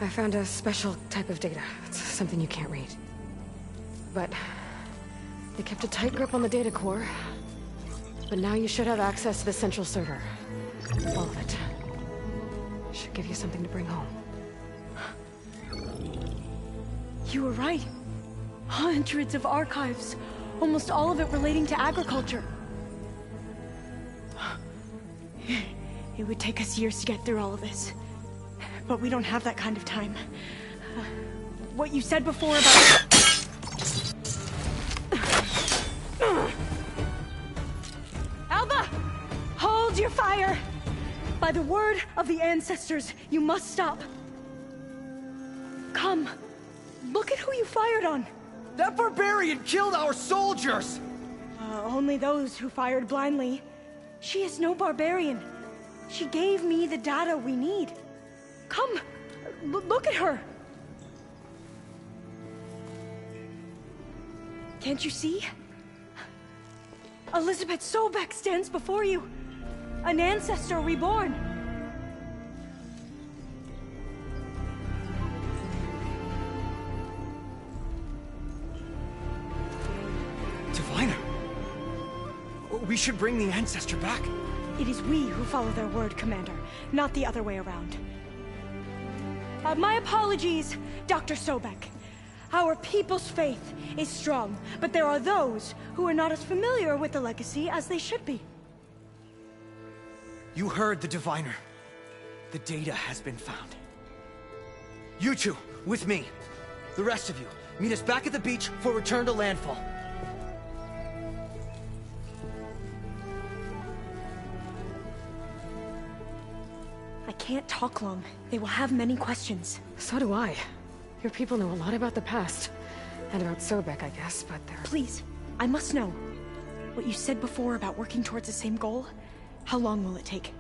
Speaker 1: I found a special type of data. It's something you can't read. But they kept a tight grip on the data core. But now you should have access to the central server. All of it. Should give you something to bring home.
Speaker 8: You were right. Hundreds of archives. Almost all of it relating to agriculture. It would take us years to get through all of this. But we don't have that kind of time. What you said before about... Alba! Hold your fire! By the word of the ancestors, you must stop. Come. Look at who you fired on.
Speaker 5: That barbarian killed our soldiers!
Speaker 8: Only those who fired blindly. She is no barbarian. She gave me the data we need. Come, look at her. Can't you see? Elizabeth Sobek stands before you. An ancestor reborn.
Speaker 5: Diviner! We should bring the ancestor back.
Speaker 8: It is we who follow their word, Commander, not the other way around. My apologies, Dr. Sobek. Our people's faith is strong, but there are those who are not as familiar with the legacy as they should be.
Speaker 5: You heard the diviner. The data has been found. You two, with me. The rest of you, meet us back at the beach for return to landfall.
Speaker 8: I can't talk long. They will have many questions.
Speaker 1: So do I. Your people know a lot about the past. And about Sobek, I guess, but they're...
Speaker 8: Please, I must know. What you said before about working towards the same goal, how long will it take?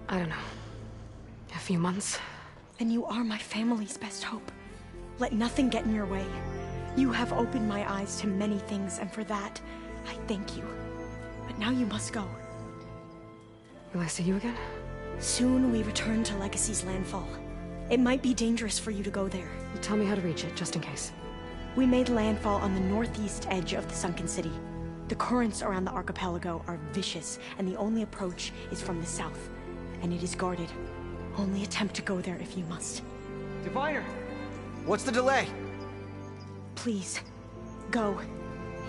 Speaker 1: I don't know. A few months?
Speaker 8: Then you are my family's best hope. Let nothing get in your way. You have opened my eyes to many things, and for that, I thank you. But now you must go.
Speaker 1: Will I see you again?
Speaker 8: Soon we return to Legacy's landfall. It might be dangerous for you to go there.
Speaker 1: Well, tell me how to reach it, just in case.
Speaker 8: We made landfall on the northeast edge of the sunken city. The currents around the archipelago are vicious, and the only approach is from the south. And it is guarded. Only attempt to go there if you must.
Speaker 5: Diviner! What's the delay?
Speaker 8: Please, go.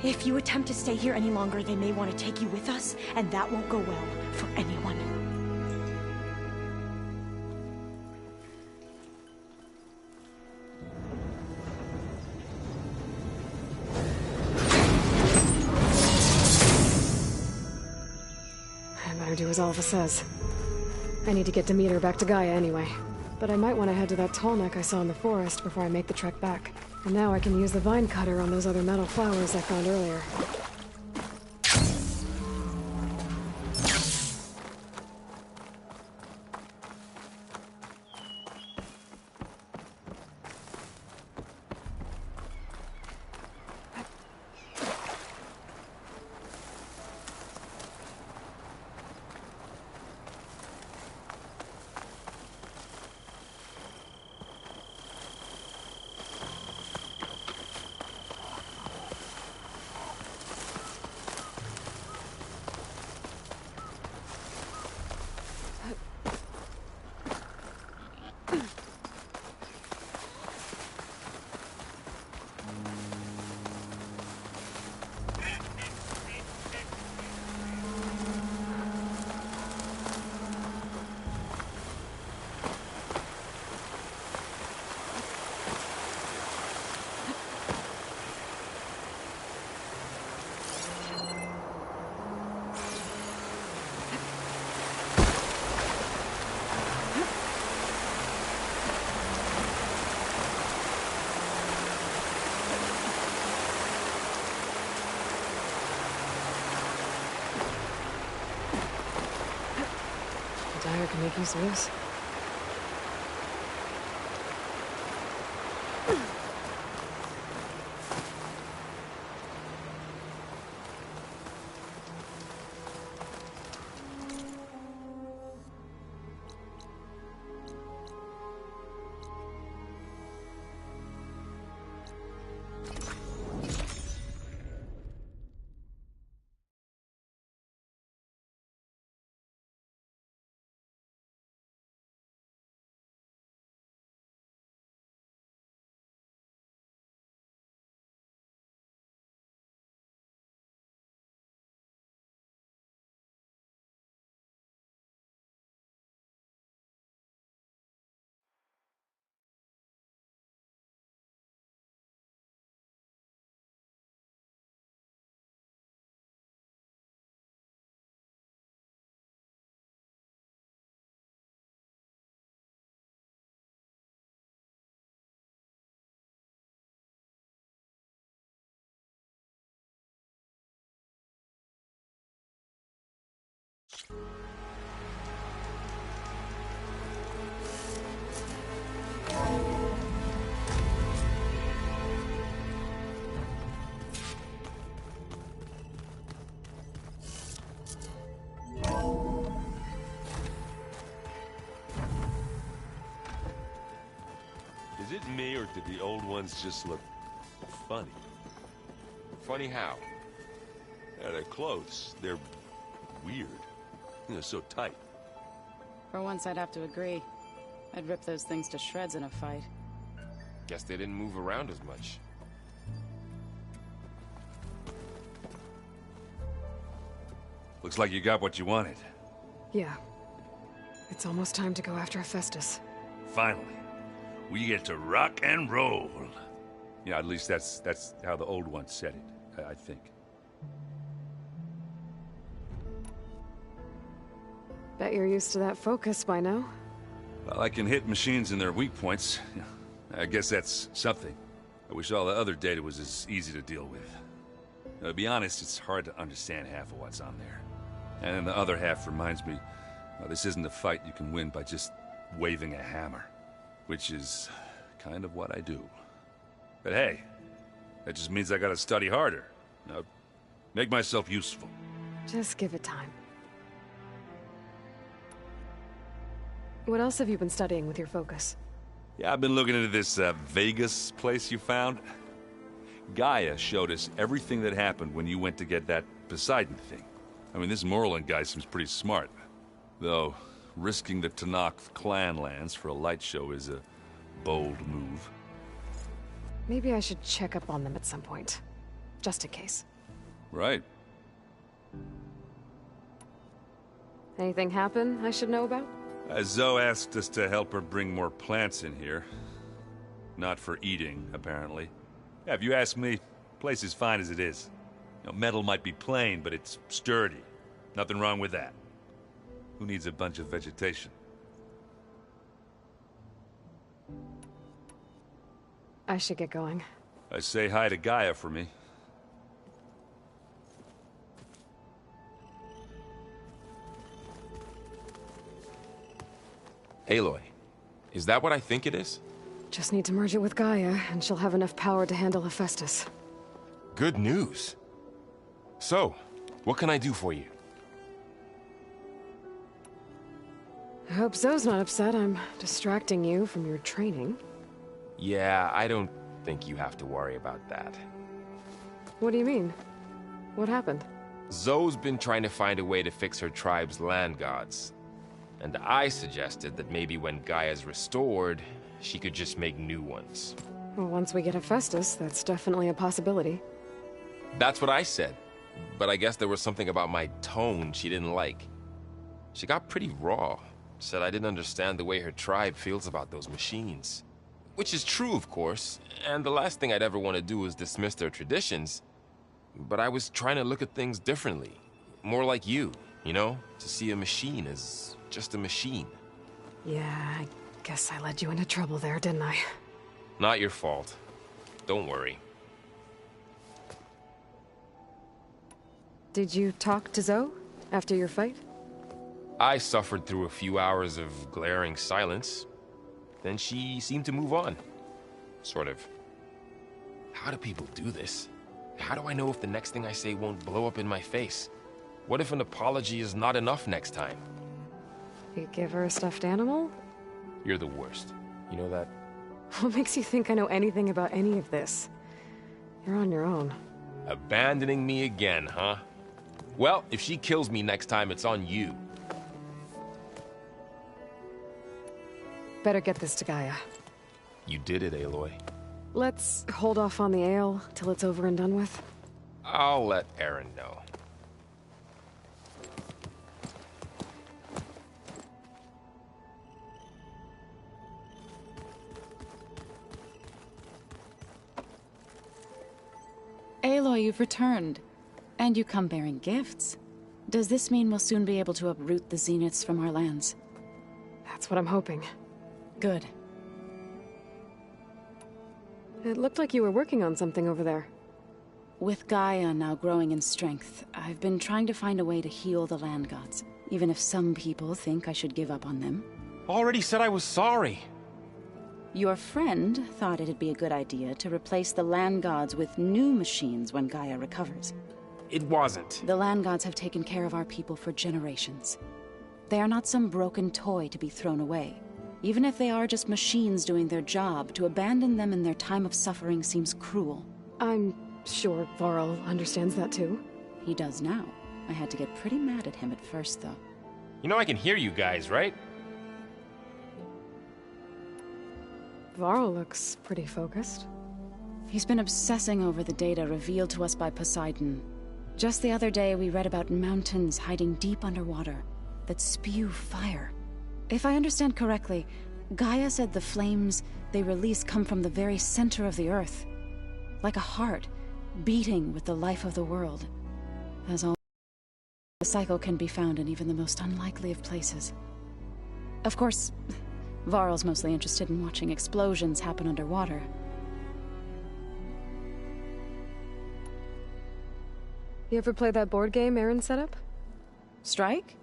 Speaker 8: If you attempt to stay here any longer, they may want to take you with us, and that won't go well for anyone.
Speaker 1: I better do as Alva says. I need to get Demeter back to Gaia anyway. But I might want to head to that tall neck I saw in the forest before I make the trek back. And now I can use the vine cutter on those other metal flowers I found earlier. Dyer can make use of this.
Speaker 12: Is it me, or did the old ones just look funny?
Speaker 13: Funny how?
Speaker 12: Yeah, their clothes, they're weird. You know, so tight.
Speaker 14: For once, I'd have to agree. I'd rip those things to shreds in a fight.
Speaker 13: Guess they didn't move around as much.
Speaker 12: Looks like you got what you wanted.
Speaker 1: Yeah. It's almost time to go after Hephaestus.
Speaker 12: Finally. We get to rock and roll. Yeah, at least that's how the old ones said it, I think.
Speaker 1: Bet you're used to that focus by now.
Speaker 12: Well, I can hit machines in their weak points. I guess that's something. I wish all the other data was as easy to deal with. To be honest, it's hard to understand half of what's on there. And then the other half reminds me, well, this isn't a fight you can win by just waving a hammer. Which is kind of what I do. But hey, that just means I gotta study harder. Now, make myself useful.
Speaker 1: Just give it time. What else have you been studying with your focus?
Speaker 12: Yeah, I've been looking into this Vegas place you found. Gaia showed us everything that happened when you went to get that Poseidon thing. I mean, this Morlund guy seems pretty smart. Though, risking the Tenakth clan lands for a light show is a bold move.
Speaker 1: Maybe I should check up on them at some point. Just in case.
Speaker 12: Right.
Speaker 1: Anything happen I should know about?
Speaker 12: Zoe asked us to help her bring more plants in here. Not for eating, apparently. Yeah, if you ask me, the place is fine as it is. You know, metal might be plain, but it's sturdy. Nothing wrong with that. Who needs a bunch of vegetation?
Speaker 1: I should get going.
Speaker 12: Say hi to Gaia for me.
Speaker 13: Aloy, is that what I think it is?
Speaker 1: Just need to merge it with Gaia, and she'll have enough power to handle Hephaestus.
Speaker 13: Good news. So, what can I do for you?
Speaker 1: I hope Zoe's not upset I'm distracting you from your training.
Speaker 13: Yeah, I don't think you have to worry about that.
Speaker 1: What do you mean? What happened?
Speaker 13: Zoe's been trying to find a way to fix her tribe's land gods. And I suggested that maybe when Gaia's restored, she could just make new ones.
Speaker 1: Well, once we get Hephaestus, that's definitely a possibility.
Speaker 13: That's what I said. But I guess there was something about my tone she didn't like. She got pretty raw. Said I didn't understand the way her tribe feels about those machines. Which is true, of course, and the last thing I'd ever want to do is dismiss their traditions. But I was trying to look at things differently. More like you know? To see a machine as just a machine.
Speaker 1: Yeah, I guess I led you into trouble there, didn't I?
Speaker 13: Not your fault. Don't worry.
Speaker 1: Did you talk to Zoe after your fight?
Speaker 13: I suffered through a few hours of glaring silence. Then she seemed to move on. Sort of. How do people do this? How do I know if the next thing I say won't blow up in my face? What if an apology is not enough next time?
Speaker 1: You give her a stuffed animal?
Speaker 13: You're the worst. You know that?
Speaker 1: What makes you think I know anything about any of this? You're on your own.
Speaker 13: Abandoning me again, huh? Well, if she kills me next time, it's on you.
Speaker 1: Better get this to Gaia.
Speaker 13: You did it, Aloy.
Speaker 1: Let's hold off on the ale till it's over and done with.
Speaker 13: I'll let Aaron know.
Speaker 14: Aloy, you've returned. And you come bearing gifts. Does this mean we'll soon be able to uproot the Zeniths from our lands?
Speaker 1: That's what I'm hoping.
Speaker 14: Good.
Speaker 1: It looked like you were working on something over there.
Speaker 14: With Gaia now growing in strength, I've been trying to find a way to heal the land gods, even if some people think I should give up on them.
Speaker 13: Already said I was sorry.
Speaker 14: Your friend thought it'd be a good idea to replace the land gods with new machines when Gaia recovers.
Speaker 13: It wasn't.
Speaker 14: The land gods have taken care of our people for generations. They are not some broken toy to be thrown away. Even if they are just machines doing their job, to abandon them in their time of suffering seems cruel.
Speaker 1: I'm sure Varl understands that too.
Speaker 14: He does now. I had to get pretty mad at him at first, though.
Speaker 13: You know I can hear you guys, right?
Speaker 1: Varl looks pretty focused.
Speaker 14: He's been obsessing over the data revealed to us by Poseidon. Just the other day, we read about mountains hiding deep underwater that spew fire. If I understand correctly, Gaia said the flames they release come from the very center of the earth. Like a heart, beating with the life of the world. As all The cycle can be found in even the most unlikely of places. Of course, Varl's mostly interested in watching explosions happen underwater.
Speaker 1: You ever play that board game Aaron set up?
Speaker 14: Strike?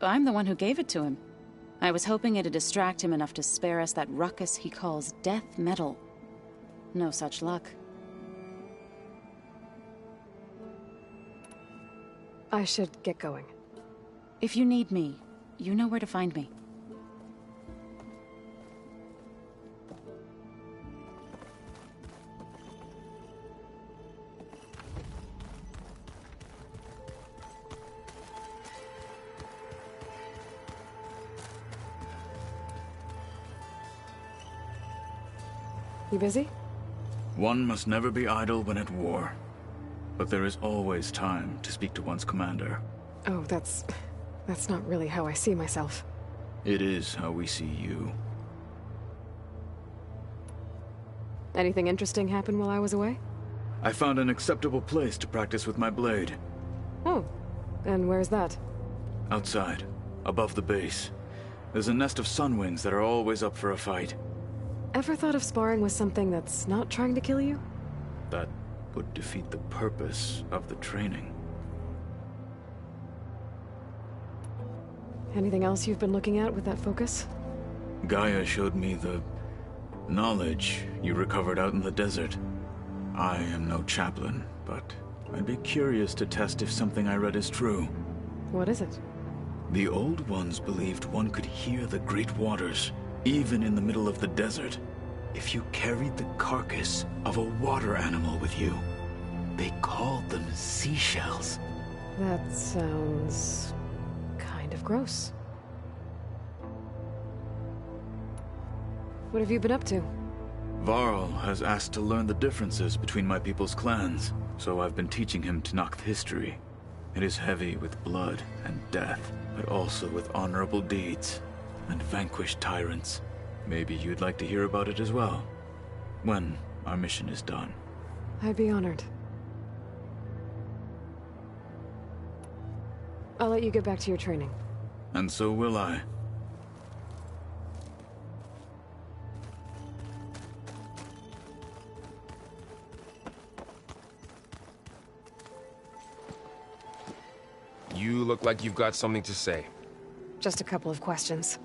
Speaker 14: I'm the one who gave it to him. I was hoping it'd distract him enough to spare us that ruckus he calls death metal. No such luck.
Speaker 1: I should get going.
Speaker 14: If you need me, you know where to find me.
Speaker 1: You busy?
Speaker 15: One must never be idle when at war. But there is always time to speak to one's commander.
Speaker 1: Oh, that's not really how I see myself.
Speaker 15: It is how we see you.
Speaker 1: Anything interesting happen while I was away?
Speaker 15: I found an acceptable place to practice with my blade.
Speaker 1: Oh, and where's that?
Speaker 15: Outside, above the base. There's a nest of sunwings that are always up for a fight.
Speaker 1: Ever thought of sparring with something that's not trying to kill you?
Speaker 15: That would defeat the purpose of the training.
Speaker 1: Anything else you've been looking at with that focus?
Speaker 15: Gaia showed me the knowledge you recovered out in the desert. I am no chaplain, but I'd be curious to test if something I read is true.
Speaker 1: What is it?
Speaker 15: The Old Ones believed one could hear the great waters, even in the middle of the desert, if you carried the carcass of a water animal with you. They called them seashells.
Speaker 1: That sounds kind of gross. What have you been up to?
Speaker 15: Varl has asked to learn the differences between my people's clans, so I've been teaching him Tenakth history. It is heavy with blood and death, but also with honorable deeds and vanquished tyrants. Maybe you'd like to hear about it as well, when our mission is done.
Speaker 1: I'd be honored. I'll let you get back to your training.
Speaker 15: And so will I.
Speaker 13: You look like you've got something to say.
Speaker 1: Just a couple of questions.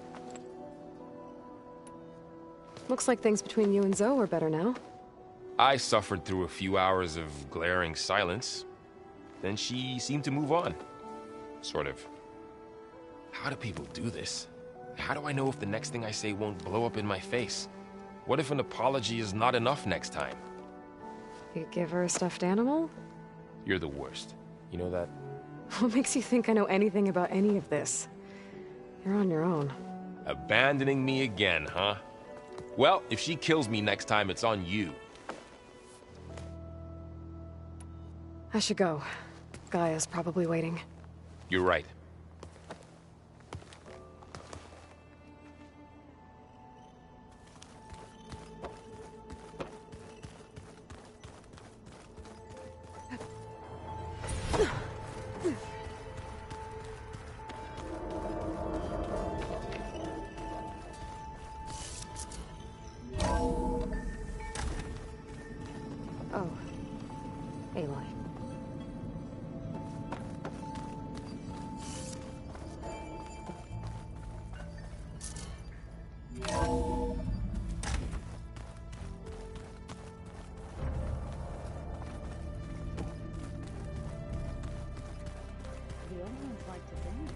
Speaker 1: Looks like things between you and Zoe are better now.
Speaker 13: I suffered through a few hours of glaring silence. Then she seemed to move on. Sort of. How do people do this? How do I know if the next thing I say won't blow up in my face? What if an apology is not enough next time?
Speaker 1: You give her a stuffed animal?
Speaker 13: You're the worst. You know that?
Speaker 1: What makes you think I know anything about any of this? You're on your own.
Speaker 13: Abandoning me again, huh? Well, if she kills me next time, it's on you.
Speaker 1: I should go. Gaia's probably waiting.
Speaker 13: You're right.
Speaker 1: Oh. Aloy.
Speaker 14: The other ones like to dance.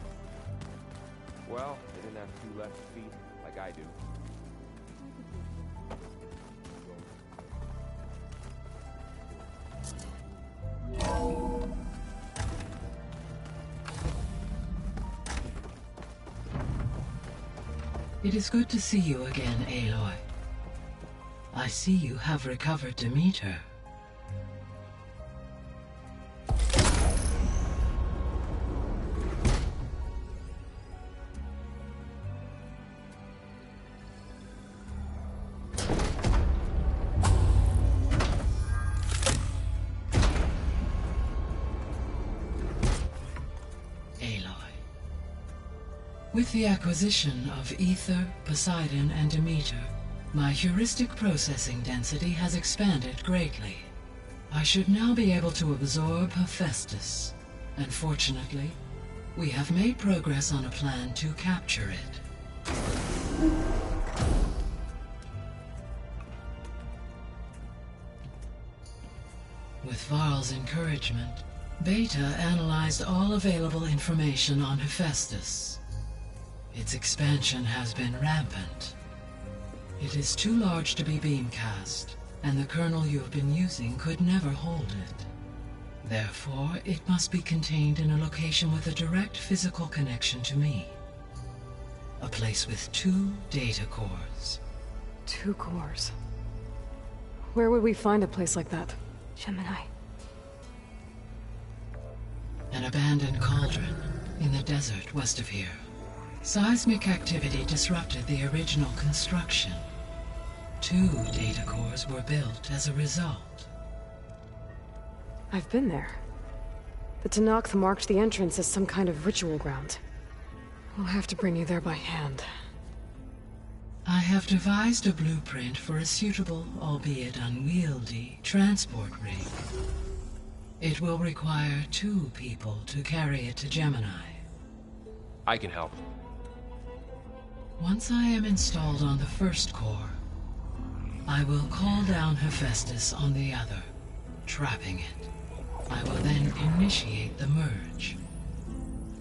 Speaker 13: Well, they didn't have two left feet like I do.
Speaker 16: It is good to see you again, Aloy. I see you have recovered Demeter. With the acquisition of Ether, Poseidon, and Demeter, my heuristic processing density has expanded greatly. I should now be able to absorb Hephaestus, and fortunately, we have made progress on a plan to capture it. With Varl's encouragement, Beta analyzed all available information on Hephaestus. Its expansion has been rampant. It is too large to be beamcast, and the kernel you have been using could never hold it. Therefore, it must be contained in a location with a direct physical connection to me. A place with 2 data cores.
Speaker 1: 2 cores? Where would we find a place like that?
Speaker 8: Gemini.
Speaker 16: An abandoned cauldron in the desert west of here. Seismic activity disrupted the original construction. 2 data cores were built as a result.
Speaker 1: I've been there. The Tenakth marked the entrance as some kind of ritual ground. We'll have to bring you there by hand.
Speaker 16: I have devised a blueprint for a suitable, albeit unwieldy, transport rig. It will require 2 people to carry it to Gemini.
Speaker 13: I can help.
Speaker 16: Once I am installed on the first core, I will call down Hephaestus on the other, trapping it. I will then initiate the merge.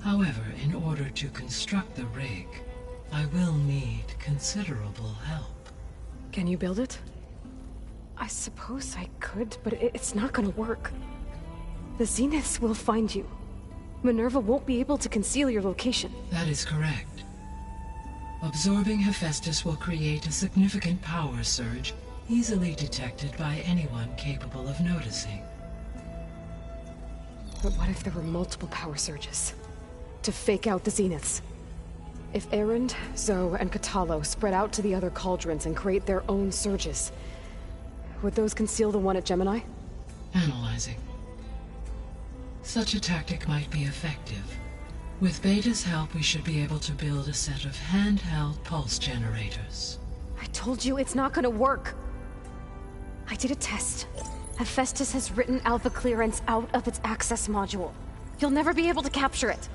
Speaker 16: However, in order to construct the rig, I will need considerable help.
Speaker 1: Can you build it? I suppose I could, but it's not gonna work. The Zeniths will find you. Minerva won't be able to conceal your location.
Speaker 16: That is correct. Absorbing Hephaestus will create a significant power surge, easily detected by anyone capable of noticing.
Speaker 1: But what if there were multiple power surges? To fake out the Zeniths? If Erend, Zoe, and Katalo spread out to the other cauldrons and create their own surges, would those conceal the one at Gemini?
Speaker 16: Analyzing. Such a tactic might be effective. With Beta's help, we should be able to build a set of handheld pulse generators.
Speaker 1: I told you it's not gonna work. I did a test. Hephaestus has written Alpha clearance out of its access module. You'll never be able to capture it.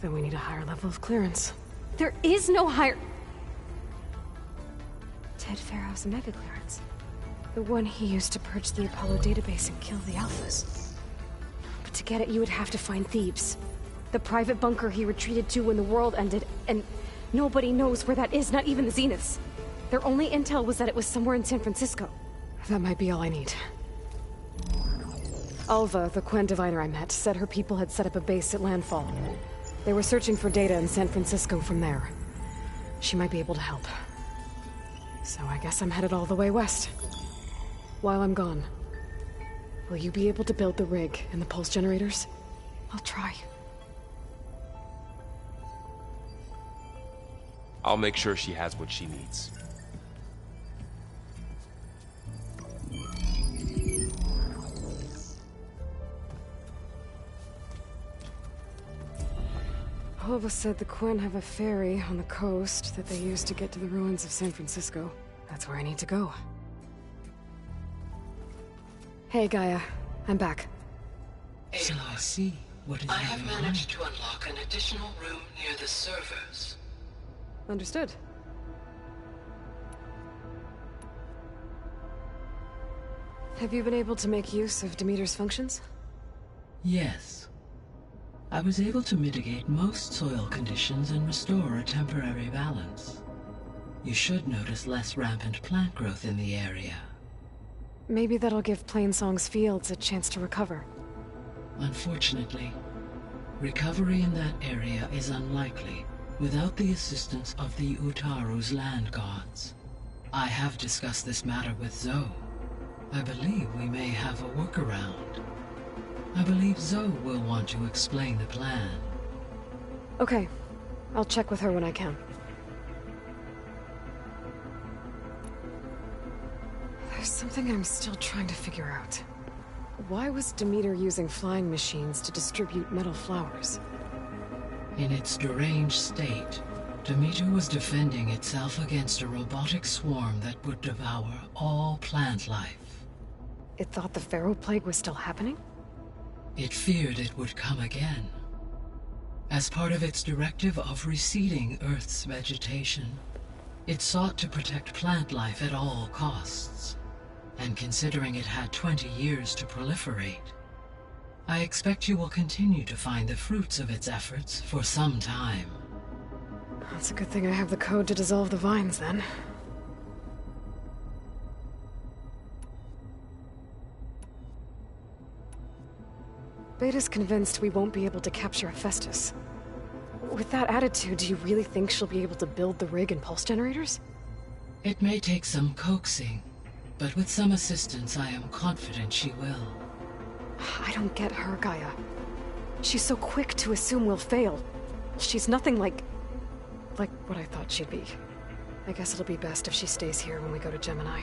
Speaker 1: Then we need a higher level of clearance. There is no higher... Ted Pharaoh's mega clearance. The one he used to purge the Apollo database and kill the Alphas. But to get it, you would have to find Thebes. The private bunker he retreated to when the world ended, and nobody knows where that is, not even the Zeniths. Their only intel was that it was somewhere in San Francisco. That might be all I need. Alva, the Quen diviner I met, said her people had set up a base at Landfall. They were searching for data in San Francisco from there. She might be able to help. So I guess I'm headed all the way west. While I'm gone, will you be able to build the rig and the pulse generators? I'll try.
Speaker 13: I'll make sure she has what she needs.
Speaker 1: Alva said the Quen have a ferry on the coast that they use to get to the ruins of San Francisco. That's where I need to go. Hey, Gaia. I'm back.
Speaker 16: Aloy, see what is
Speaker 17: I have managed to unlock an additional room near the servers.
Speaker 1: Understood. Have you been able to make use of Demeter's functions?
Speaker 16: Yes. I was able to mitigate most soil conditions and restore a temporary balance. You should notice less rampant plant growth in the area.
Speaker 1: Maybe that'll give Plainsong's fields a chance to recover.
Speaker 16: Unfortunately, recovery in that area is unlikely without the assistance of the Utaru's land gods. I have discussed this matter with Zoe. I believe we may have a workaround. I believe Zoe will want to explain the plan.
Speaker 1: Okay. I'll check with her when I can. There's something I'm still trying to figure out. Why was Demeter using flying machines to distribute metal flowers?
Speaker 16: In its deranged state, Demeter was defending itself against a robotic swarm that would devour all plant life.
Speaker 1: It thought the Pharaoh Plague was still happening?
Speaker 16: It feared it would come again. As part of its directive of receding Earth's vegetation, it sought to protect plant life at all costs. And considering it had 20 years to proliferate, I expect you will continue to find the fruits of its efforts for some time.
Speaker 1: That's a good thing I have the code to dissolve the vines, then. Beta's convinced we won't be able to capture Hephaestus. With that attitude, do you really think she'll be able to build the rig and pulse generators?
Speaker 16: It may take some coaxing, but with some assistance I am confident she will.
Speaker 1: I don't get her, Gaia. She's so quick to assume we'll fail. She's nothing like what I thought she'd be. I guess it'll be best if she stays here when we go to Gemini.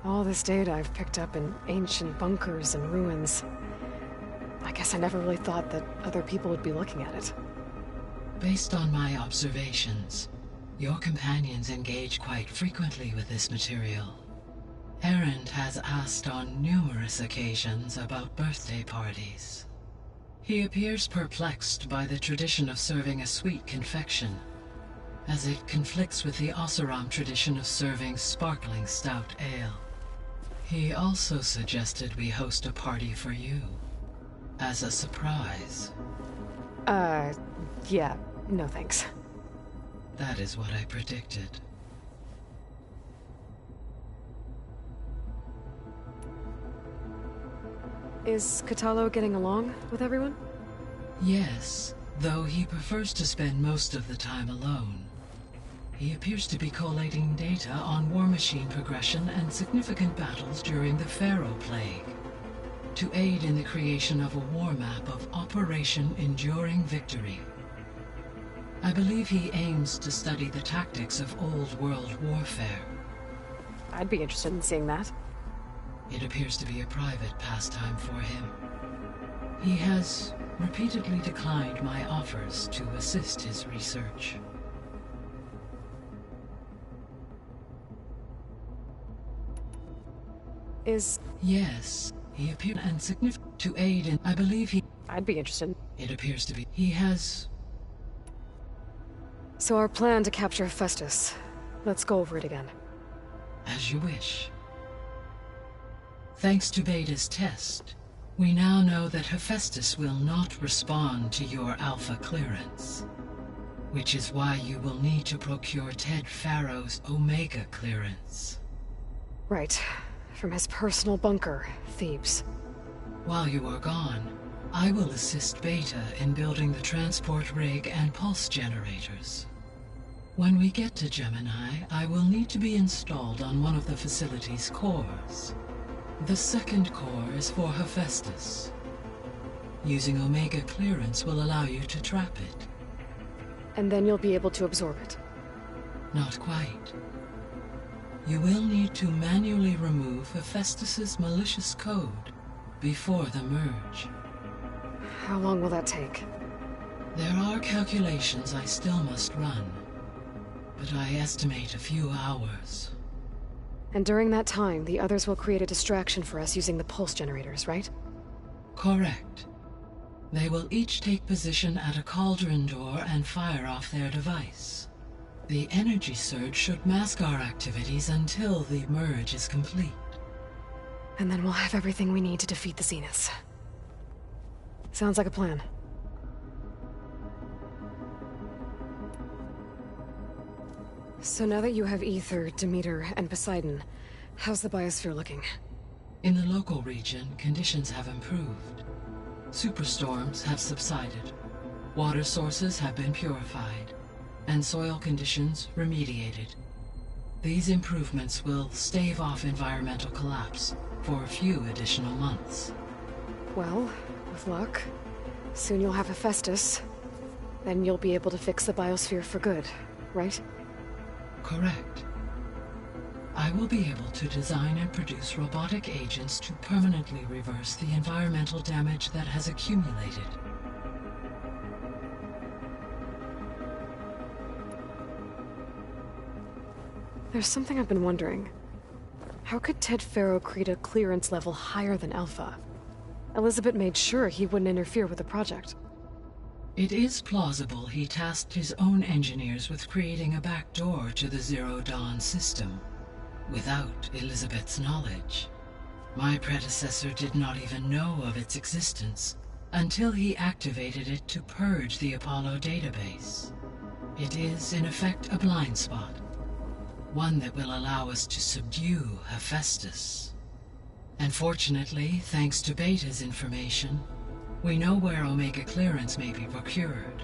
Speaker 1: All this data I've picked up in ancient bunkers and ruins. I guess I never really thought that other people would be looking at it.
Speaker 16: Based on my observations, your companions engage quite frequently with this material. Erend has asked on numerous occasions about birthday parties. He appears perplexed by the tradition of serving a sweet confection, as it conflicts with the Oseram tradition of serving sparkling stout ale. He also suggested we host a party for you, as a surprise.
Speaker 1: Yeah, no thanks.
Speaker 16: That is what I predicted.
Speaker 1: Is Kotallo getting along with everyone?
Speaker 16: Yes, though he prefers to spend most of the time alone. He appears to be collating data on war machine progression and significant battles during the Pharaoh Plague, to aid in the creation of a war map of Operation Enduring Victory. I believe he aims to study the tactics of Old World warfare.
Speaker 1: I'd be interested in seeing that.
Speaker 16: It appears to be a private pastime for him. He has repeatedly declined my offers to assist his research. Yes, he appeared and significant to aid in. I believe he.
Speaker 1: I'd be interested.
Speaker 16: It appears to be. He has.
Speaker 1: So our plan to capture Hephaestus. Let's go over it again.
Speaker 16: As you wish. Thanks to Beta's test, we now know that Hephaestus will not respond to your Alpha clearance, which is why you will need to procure Ted Pharaoh's Omega clearance.
Speaker 1: Right. From his personal bunker, Thebes.
Speaker 16: While you are gone, I will assist Beta in building the transport rig and pulse generators. When we get to Gemini, I will need to be installed on one of the facility's cores. The second core is for Hephaestus. Using Omega clearance will allow you to trap it.
Speaker 1: And then you'll be able to absorb it.
Speaker 16: Not quite. You will need to manually remove Hephaestus's malicious code before the merge.
Speaker 1: How long will that take?
Speaker 16: There are calculations I still must run, but I estimate a few hours.
Speaker 1: And during that time, the others will create a distraction for us using the pulse generators, right?
Speaker 16: Correct. They will each take position at a cauldron door and fire off their device. The energy surge should mask our activities until the merge is complete.
Speaker 1: And then we'll have everything we need to defeat the Zeniths. Sounds like a plan. So now that you have Ether, Demeter, and Poseidon, how's the biosphere looking?
Speaker 16: In the local region, conditions have improved. Superstorms have subsided. Water sources have been purified, and soil conditions remediated. These improvements will stave off environmental collapse for a few additional months.
Speaker 1: Well, with luck, soon you'll have Hephaestus. Then you'll be able to fix the biosphere for good, right?
Speaker 16: Correct. I will be able to design and produce robotic agents to permanently reverse the environmental damage that has accumulated.
Speaker 1: There's something I've been wondering. How could Ted Faro create a clearance level higher than Alpha? Elizabeth made sure he wouldn't interfere with the project.
Speaker 16: It is plausible he tasked his own engineers with creating a backdoor to the Zero Dawn system, without Elizabeth's knowledge. My predecessor did not even know of its existence until he activated it to purge the Apollo database. It is, in effect, a blind spot, one that will allow us to subdue Hephaestus. And fortunately, thanks to Beta's information, we know where Omega clearance may be procured.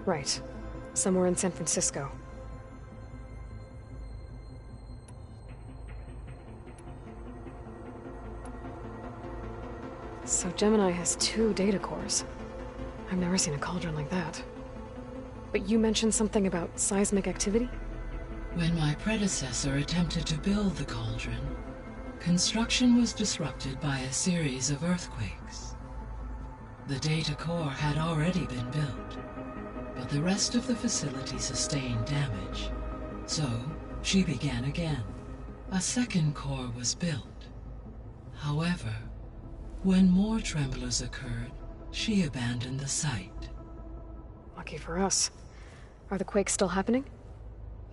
Speaker 1: Right. Somewhere in San Francisco. So Gemini has 2 data cores. I've never seen a cauldron like that. But you mentioned something about seismic activity?
Speaker 16: When my predecessor attempted to build the cauldron, construction was disrupted by a series of earthquakes. The data core had already been built, but the rest of the facility sustained damage. So, she began again. A second core was built. However, when more tremblers occurred, she abandoned the site.
Speaker 1: Lucky for us. Are the quakes still happening?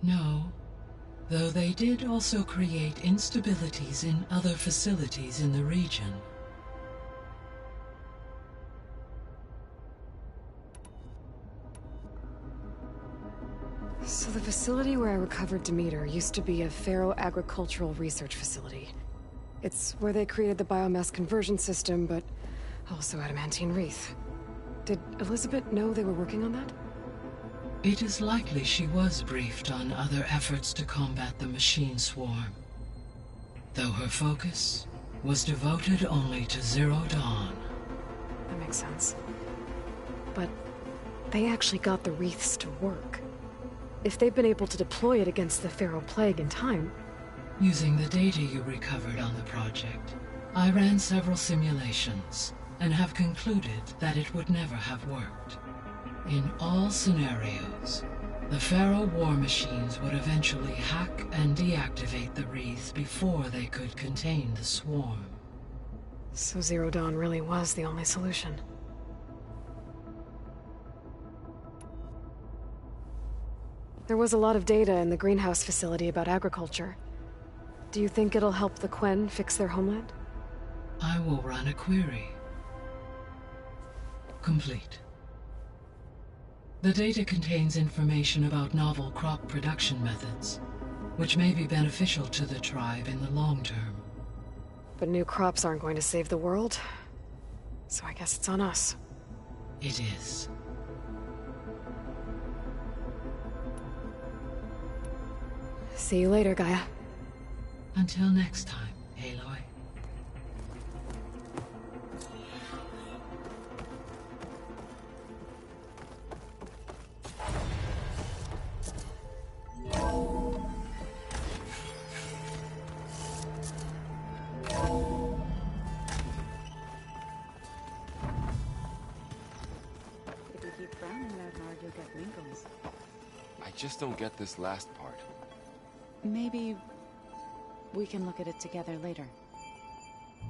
Speaker 16: No, though they did also create instabilities in other facilities in the region.
Speaker 1: So the facility where I recovered Demeter used to be a Faro agricultural research facility. It's where they created the biomass conversion system, but also adamantine wreath. Did Elizabeth know they were working on that?
Speaker 16: It is likely she was briefed on other efforts to combat the machine swarm, though her focus was devoted only to Zero Dawn.
Speaker 1: That makes sense. But they actually got the wreaths to work. If they've been able to deploy it against the Faro Plague in time...
Speaker 16: Using the data you recovered on the project, I ran several simulations and have concluded that it would never have worked. In all scenarios, the Faro war machines would eventually hack and deactivate the wreath before they could contain the swarm.
Speaker 1: So Zero Dawn really was the only solution. There was a lot of data in the greenhouse facility about agriculture. Do you think it'll help the Quen fix their homeland?
Speaker 16: I will run a query. Complete. The data contains information about novel crop production methods, which may be beneficial to the tribe in the long term.
Speaker 1: But new crops aren't going to save the world, so I guess it's on us.
Speaker 16: It is.
Speaker 1: See you later, Gaia.
Speaker 16: Until next time, Aloy.
Speaker 14: If you keep frowning that hard, you'll get wrinkles.
Speaker 13: I just don't get this last part.
Speaker 14: Maybe we can look at it together later.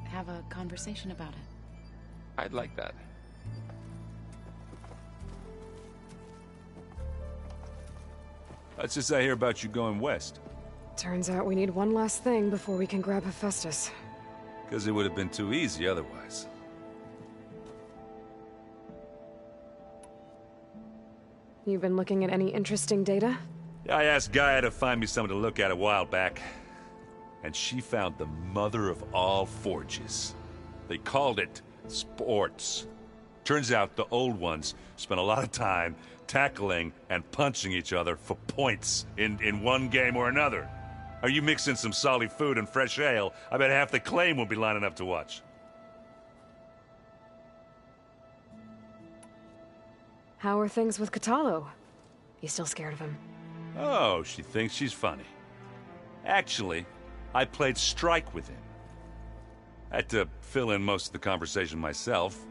Speaker 14: Have a conversation about it.
Speaker 13: I'd like that.
Speaker 12: What's this I hear about you going west?
Speaker 1: Turns out we need one last thing before we can grab Hephaestus.
Speaker 12: Because it would have been too easy otherwise.
Speaker 1: You've been looking at any interesting data?
Speaker 12: I asked Gaia to find me something to look at a while back. And she found the mother of all forges. They called it sports. Turns out the old ones spent a lot of time tackling and punching each other for points in one game or another. Are you mixing some solid food and fresh ale? I bet half the claim will be lining up to watch.
Speaker 1: How are things with Kotallo? You still scared of him?
Speaker 12: Oh, she thinks she's funny. Actually, I played strike with him. I had to fill in most of the conversation myself,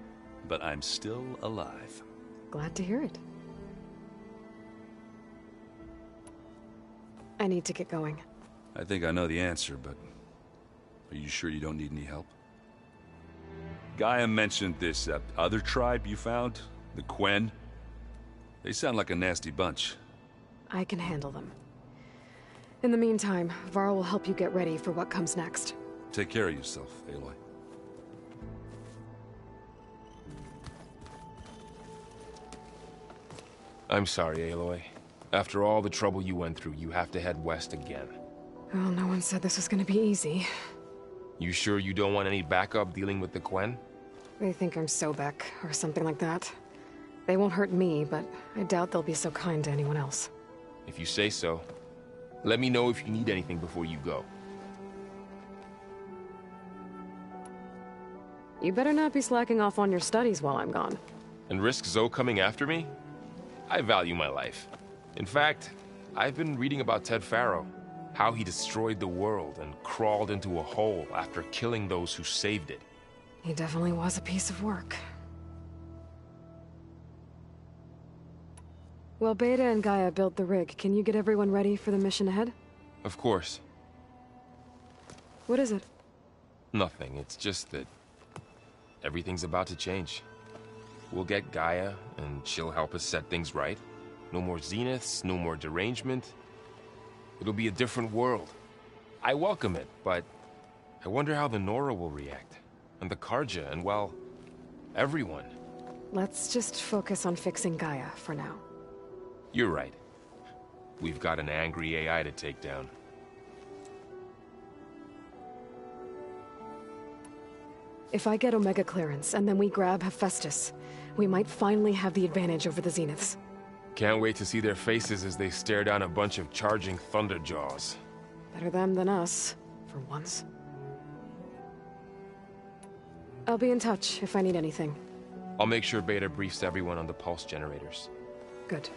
Speaker 12: but I'm still alive.
Speaker 1: Glad to hear it. I need to get going.
Speaker 12: I think I know the answer, but are you sure you don't need any help? Gaia mentioned this other tribe you found, the Quen. They sound like a nasty bunch.
Speaker 1: I can handle them. In the meantime, Varl will help you get ready for what comes next.
Speaker 12: Take care of yourself, Aloy.
Speaker 13: I'm sorry, Aloy. After all the trouble you went through, you have to head west again.
Speaker 1: Well, no one said this was gonna be easy.
Speaker 13: You sure you don't want any backup dealing with the Quen?
Speaker 1: They think I'm Sobek, or something like that. They won't hurt me, but I doubt they'll be so kind to anyone else.
Speaker 13: If you say so. Let me know if you need anything before you go.
Speaker 1: You better not be slacking off on your studies while I'm gone.
Speaker 13: And risk Zoe coming after me? I value my life. In fact, I've been reading about Ted Faro. How he destroyed the world and crawled into a hole after killing those who saved it.
Speaker 1: He definitely was a piece of work. Well, Beta and Gaia built the rig. Can you get everyone ready for the mission ahead?
Speaker 13: Of course.
Speaker 1: What is it?
Speaker 13: Nothing. It's just that everything's about to change. We'll get Gaia, and she'll help us set things right. No more zeniths, no more derangement. It'll be a different world. I welcome it, but I wonder how the Nora will react. And the Carja, and well, everyone.
Speaker 1: Let's just focus on fixing Gaia for now.
Speaker 13: You're right. We've got an angry AI to take down.
Speaker 1: If I get Omega clearance, and then we grab Hephaestus, we might finally have the advantage over the Zeniths.
Speaker 13: Can't wait to see their faces as they stare down a bunch of charging Thunderjaws.
Speaker 1: Better them than us, for once. I'll be in touch if I need anything.
Speaker 13: I'll make sure Beta briefs everyone on the pulse generators.
Speaker 1: Good.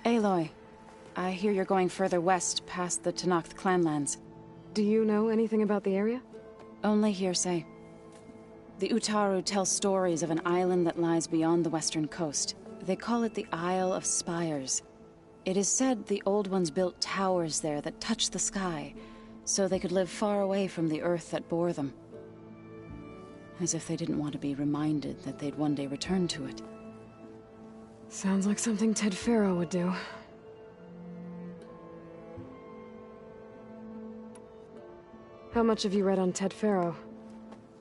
Speaker 14: Aloy, I hear you're going further west past the Tenakth clanlands.
Speaker 1: Do you know anything about the area?
Speaker 14: Only hearsay. The Utaru tell stories of an island that lies beyond the western coast. They call it the Isle of Spires. It is said the Old Ones built towers there that touch the sky, so they could live far away from the earth that bore them. As if they didn't want to be reminded that they'd one day return to it.
Speaker 1: Sounds like something Ted Faro would do. How much have you read on Ted Faro?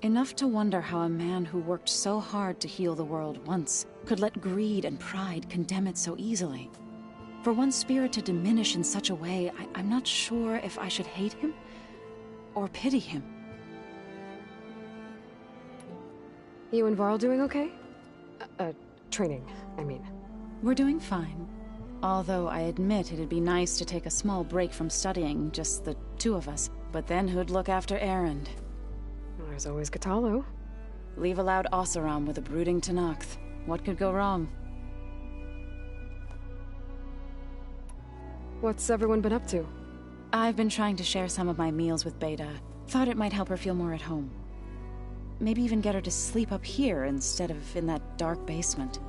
Speaker 14: Enough to wonder how a man who worked so hard to heal the world once could let greed and pride condemn it so easily. For one's spirit to diminish in such a way, I'm not sure if I should hate him or pity him.
Speaker 1: You and Varl doing okay? Training, I mean.
Speaker 14: We're doing fine. Although I admit it'd be nice to take a small break from studying, just the two of us. But then who'd look after Erend?
Speaker 1: There's always Kotallo.
Speaker 14: Leave allowed Oseram with a brooding Tenakth. What could go wrong?
Speaker 1: What's everyone been up to?
Speaker 14: I've been trying to share some of my meals with Beta. Thought it might help her feel more at home. Maybe even get her to sleep up here instead of in that dark basement.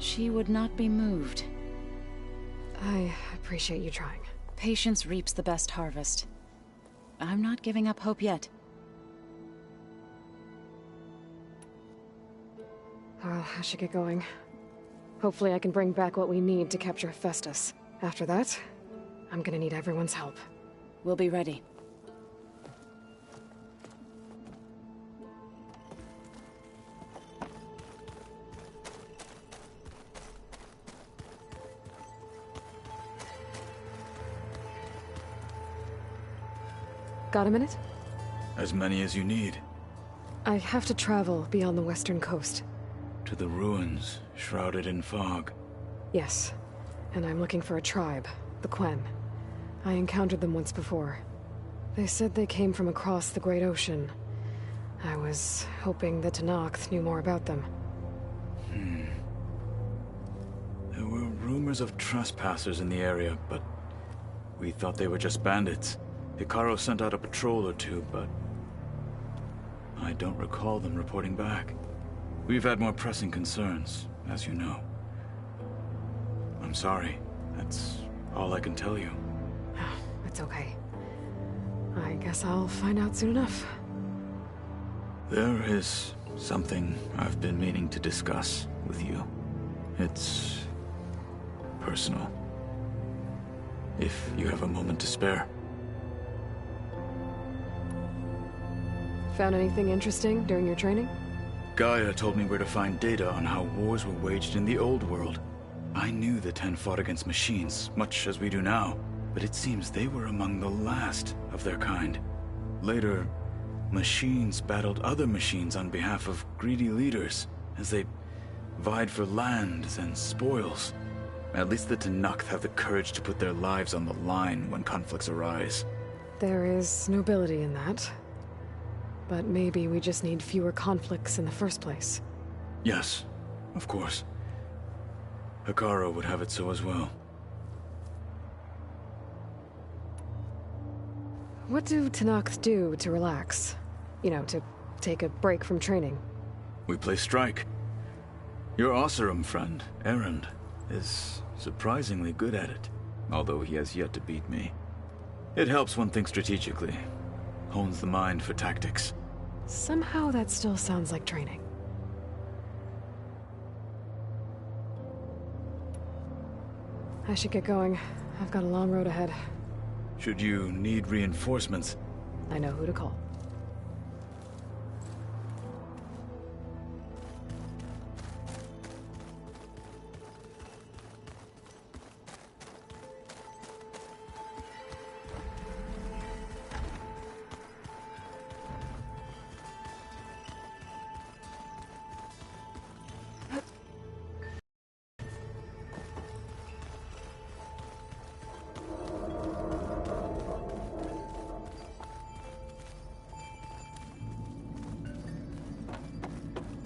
Speaker 14: She would not be moved.
Speaker 1: I appreciate you trying.
Speaker 14: Patience reaps the best harvest. I'm not giving up hope yet.
Speaker 1: Well, I should get going. Hopefully I can bring back what we need to capture Hephaestus. After that, I'm gonna need everyone's help.
Speaker 14: We'll be ready.
Speaker 1: Got a minute?
Speaker 15: As many as you need.
Speaker 1: I have to travel beyond the western coast.
Speaker 15: To the ruins, shrouded in fog.
Speaker 1: Yes, and I'm looking for a tribe, the Quen. I encountered them once before. They said they came from across the Great Ocean. I was hoping that Tenakth knew more about them.
Speaker 15: There were rumors of trespassers in the area, but we thought they were just bandits. Hekarro sent out a patrol or two, but I don't recall them reporting back. We've had more pressing concerns, as you know. I'm sorry. That's all I can tell you.
Speaker 1: It's okay. I guess I'll find out soon enough.
Speaker 15: There is something I've been meaning to discuss with you. It's personal. If you have a moment to spare.
Speaker 1: Found anything interesting during your training?
Speaker 15: Gaia told me where to find data on how wars were waged in the old world. I knew the Ten fought against machines, much as we do now, but it seems they were among the last of their kind. Later, machines battled other machines on behalf of greedy leaders, as they vied for lands and spoils. At least the Tenakth have the courage to put their lives on the line when conflicts arise.
Speaker 1: There is nobility in that. But maybe we just need fewer conflicts in the first place.
Speaker 15: Yes, of course. Hekarro would have it so as well.
Speaker 1: What do Tenakth do to relax? You know, to take a break from training?
Speaker 15: We play strike. Your Oseram friend, Erend, is surprisingly good at it, although he has yet to beat me. It helps one think strategically, hones the mind for tactics.
Speaker 1: Somehow that still sounds like training. I should get going. I've got a long road ahead.
Speaker 15: Should you need reinforcements,
Speaker 1: I know who to call.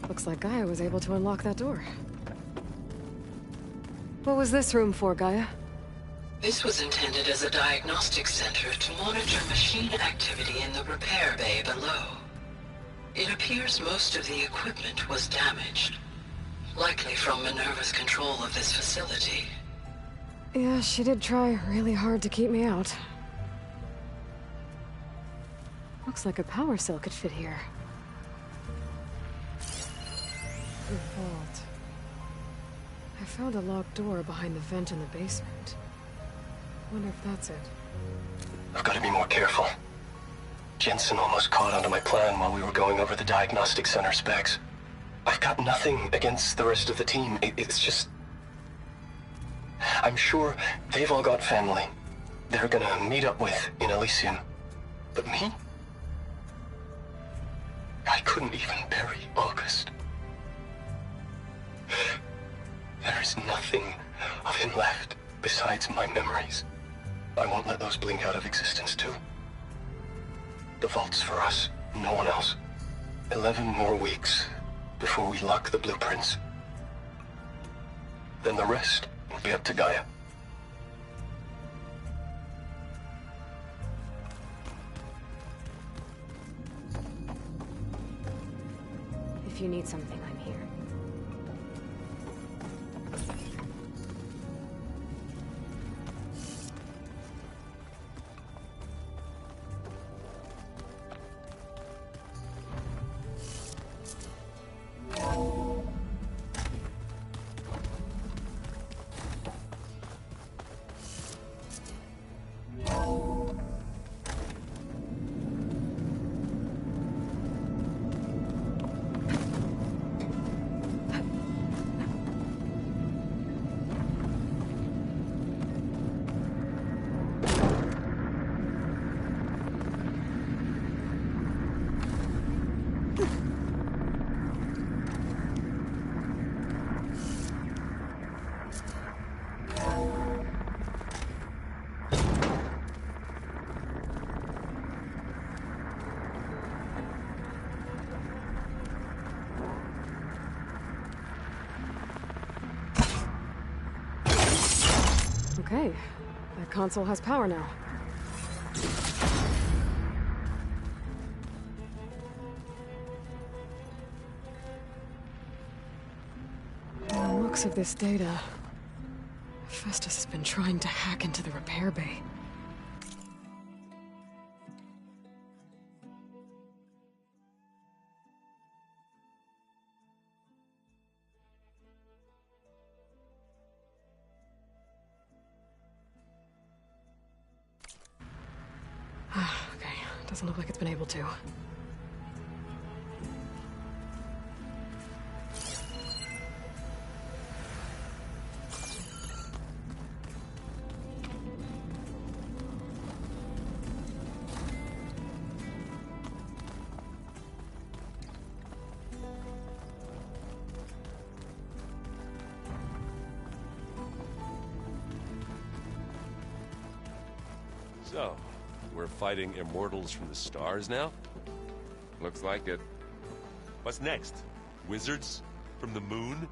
Speaker 1: Looks like Gaia was able to unlock that door. What was this room for, Gaia?
Speaker 17: This was intended as a diagnostic center to monitor machine activity in the repair bay below. It appears most of the equipment was damaged, likely from Minerva's control of this facility.
Speaker 1: Yeah, she did try really hard to keep me out. Looks like a power cell could fit here. The vault. I found a locked door behind the vent in the basement. Wonder if that's it.
Speaker 18: I've got to be more careful. Jensen almost caught onto my plan while we were going over the diagnostic center specs. I've got nothing against the rest of the team. It's just... I'm sure they've all got family they're gonna meet up with in Elysium. But me? I couldn't even bury August. There is nothing of him left besides my memories. I won't let those blink out of existence too. The vault's for us, no one else. 11 more weeks before we lock the blueprints. Then the rest will be up to Gaia.
Speaker 10: If you need something, I'm here.
Speaker 1: Okay, that console has power now. From the looks of this data, Festus has been trying to hack into the repair bay. Okay, doesn't look like it's been able to.
Speaker 19: So, we're fighting immortals from the stars now?
Speaker 13: Looks like it.
Speaker 19: What's next? Wizards from the moon?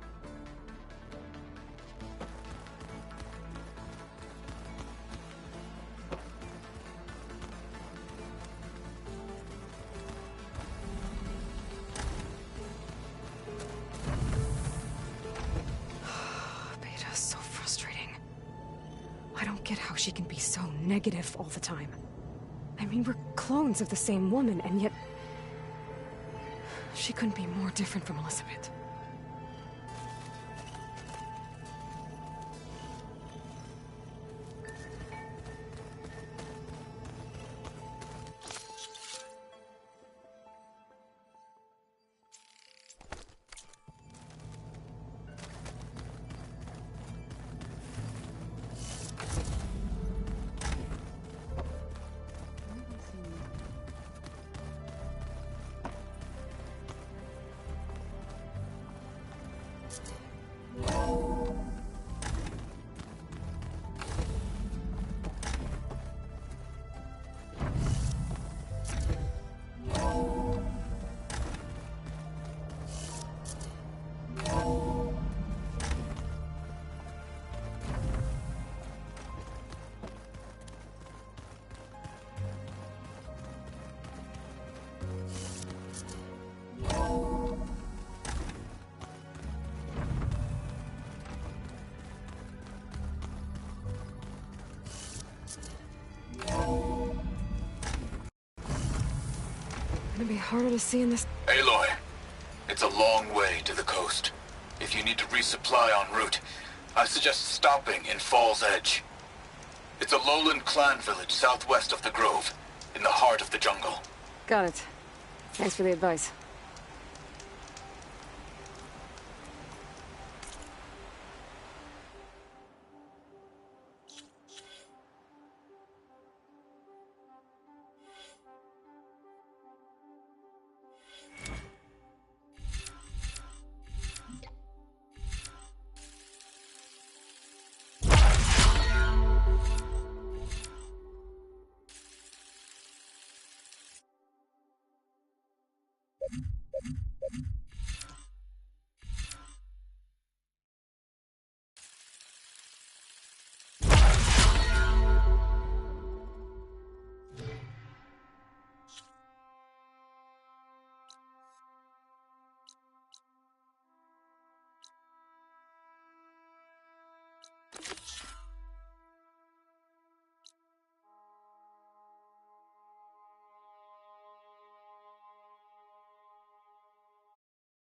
Speaker 1: Beta's so frustrating. I don't get how she can be so negative all the time. I mean, we're clones of the same woman, and yet... she couldn't be more different from Elizabeth. Gonna be harder to see in this...
Speaker 20: Aloy, it's a long way to the coast. If you need to resupply en route, I suggest stopping in Fall's Edge. It's a lowland clan village southwest of the Grove, in the heart of the jungle.
Speaker 1: Got it. Thanks for the advice.
Speaker 11: You